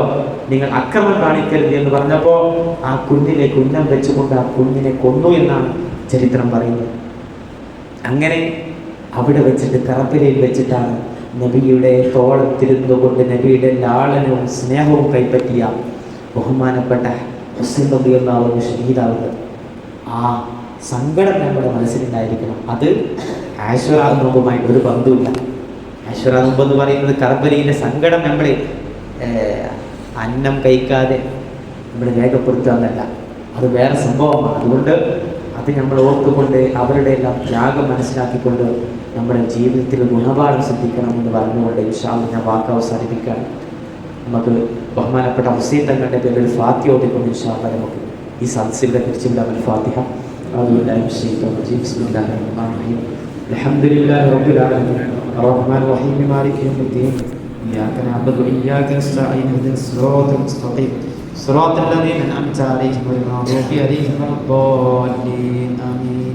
നിങ്ങൾ അക്രമം കാണിക്കരുത് എന്ന് പറഞ്ഞപ്പോൾ ആ കുഞ്ഞിലേക്ക് ഉന്നം വെച്ചുകൊണ്ട് ആ കുഞ്ഞിനെ കൊന്നു എന്നാണ് ചരിത്രം പറയുന്നത്. അങ്ങനെ അവിടെ വെച്ചിട്ട് കറപ്പലയിൽ വെച്ചിട്ടാണ് നബിയുടെ തോളത്തിരുന്നു കൊണ്ട് നബിയുടെ ലാളനവും സ്നേഹവും കൈപ്പറ്റിയ ബഹുമാനപ്പെട്ട ഹുസൈൻ റളിയല്ലാഹു ഷഹീദാവുന്നത്. ആ സങ്കടം നമ്മുടെ മനസ്സിലുണ്ടായിരിക്കണം. അത് ആശുറാ നോമ്പുമായിട്ട് ഒരു ബന്ധമില്ല. ആശുറാ നോമ്പ് എന്ന് പറയുന്നത് കർബലയിലെ സങ്കടം നമ്മൾ അന്നം കഴിക്കാതെ നമ്മൾ രേഖപ്പെടുത്തുകയെന്നല്ല, അത് വേറെ സംഭവമാണ്. അതുകൊണ്ട് അത് നമ്മൾ ഓർത്തുകൊണ്ട് അവരുടെ എല്ലാം ത്യാഗം മനസ്സിലാക്കിക്കൊണ്ട് നമ്മുടെ ജീവിതത്തിൽ ഗുണപാഠം ശ്രദ്ധിക്കണമെന്ന് പറഞ്ഞുകൊണ്ട് ഇൻഷാ അല്ലാഹ് ഞാൻ വാക്ക് അവസാനിപ്പിക്കുകയാണ്. നമുക്ക് ബഹുമാനപ്പെട്ട ഹുസൈൻ തങ്ങളുടെ പേരിൽ ഒരു ഫാത്തിഹ ഓതിക്കൊണ്ട് ഇൻഷാ അല്ലാഹ് നമുക്ക് ഈ സദസ്സിനെ കുറിച്ച് ഫാത്തിഹ. അൽഹംദുലില്ലാഹി റബ്ബിൽ ആലമീൻ അർറഹ്മാനിർ റഹീം മാലികി യൗമിദ്ദീൻ ഇയ്യാക നഅ്ബുദു വഇയ്യാക നസ്തഈൻ ഇഹ്ദിനസ് സിറാത്തൽ മുസ്തഖീം സിറാത്തൽ ലദീന അൻഅംത അലൈഹിം ഗൈറിൽ മഗ്ദൂബി അലൈഹിം വലദ്ദാല്ലീൻ ആമീൻ.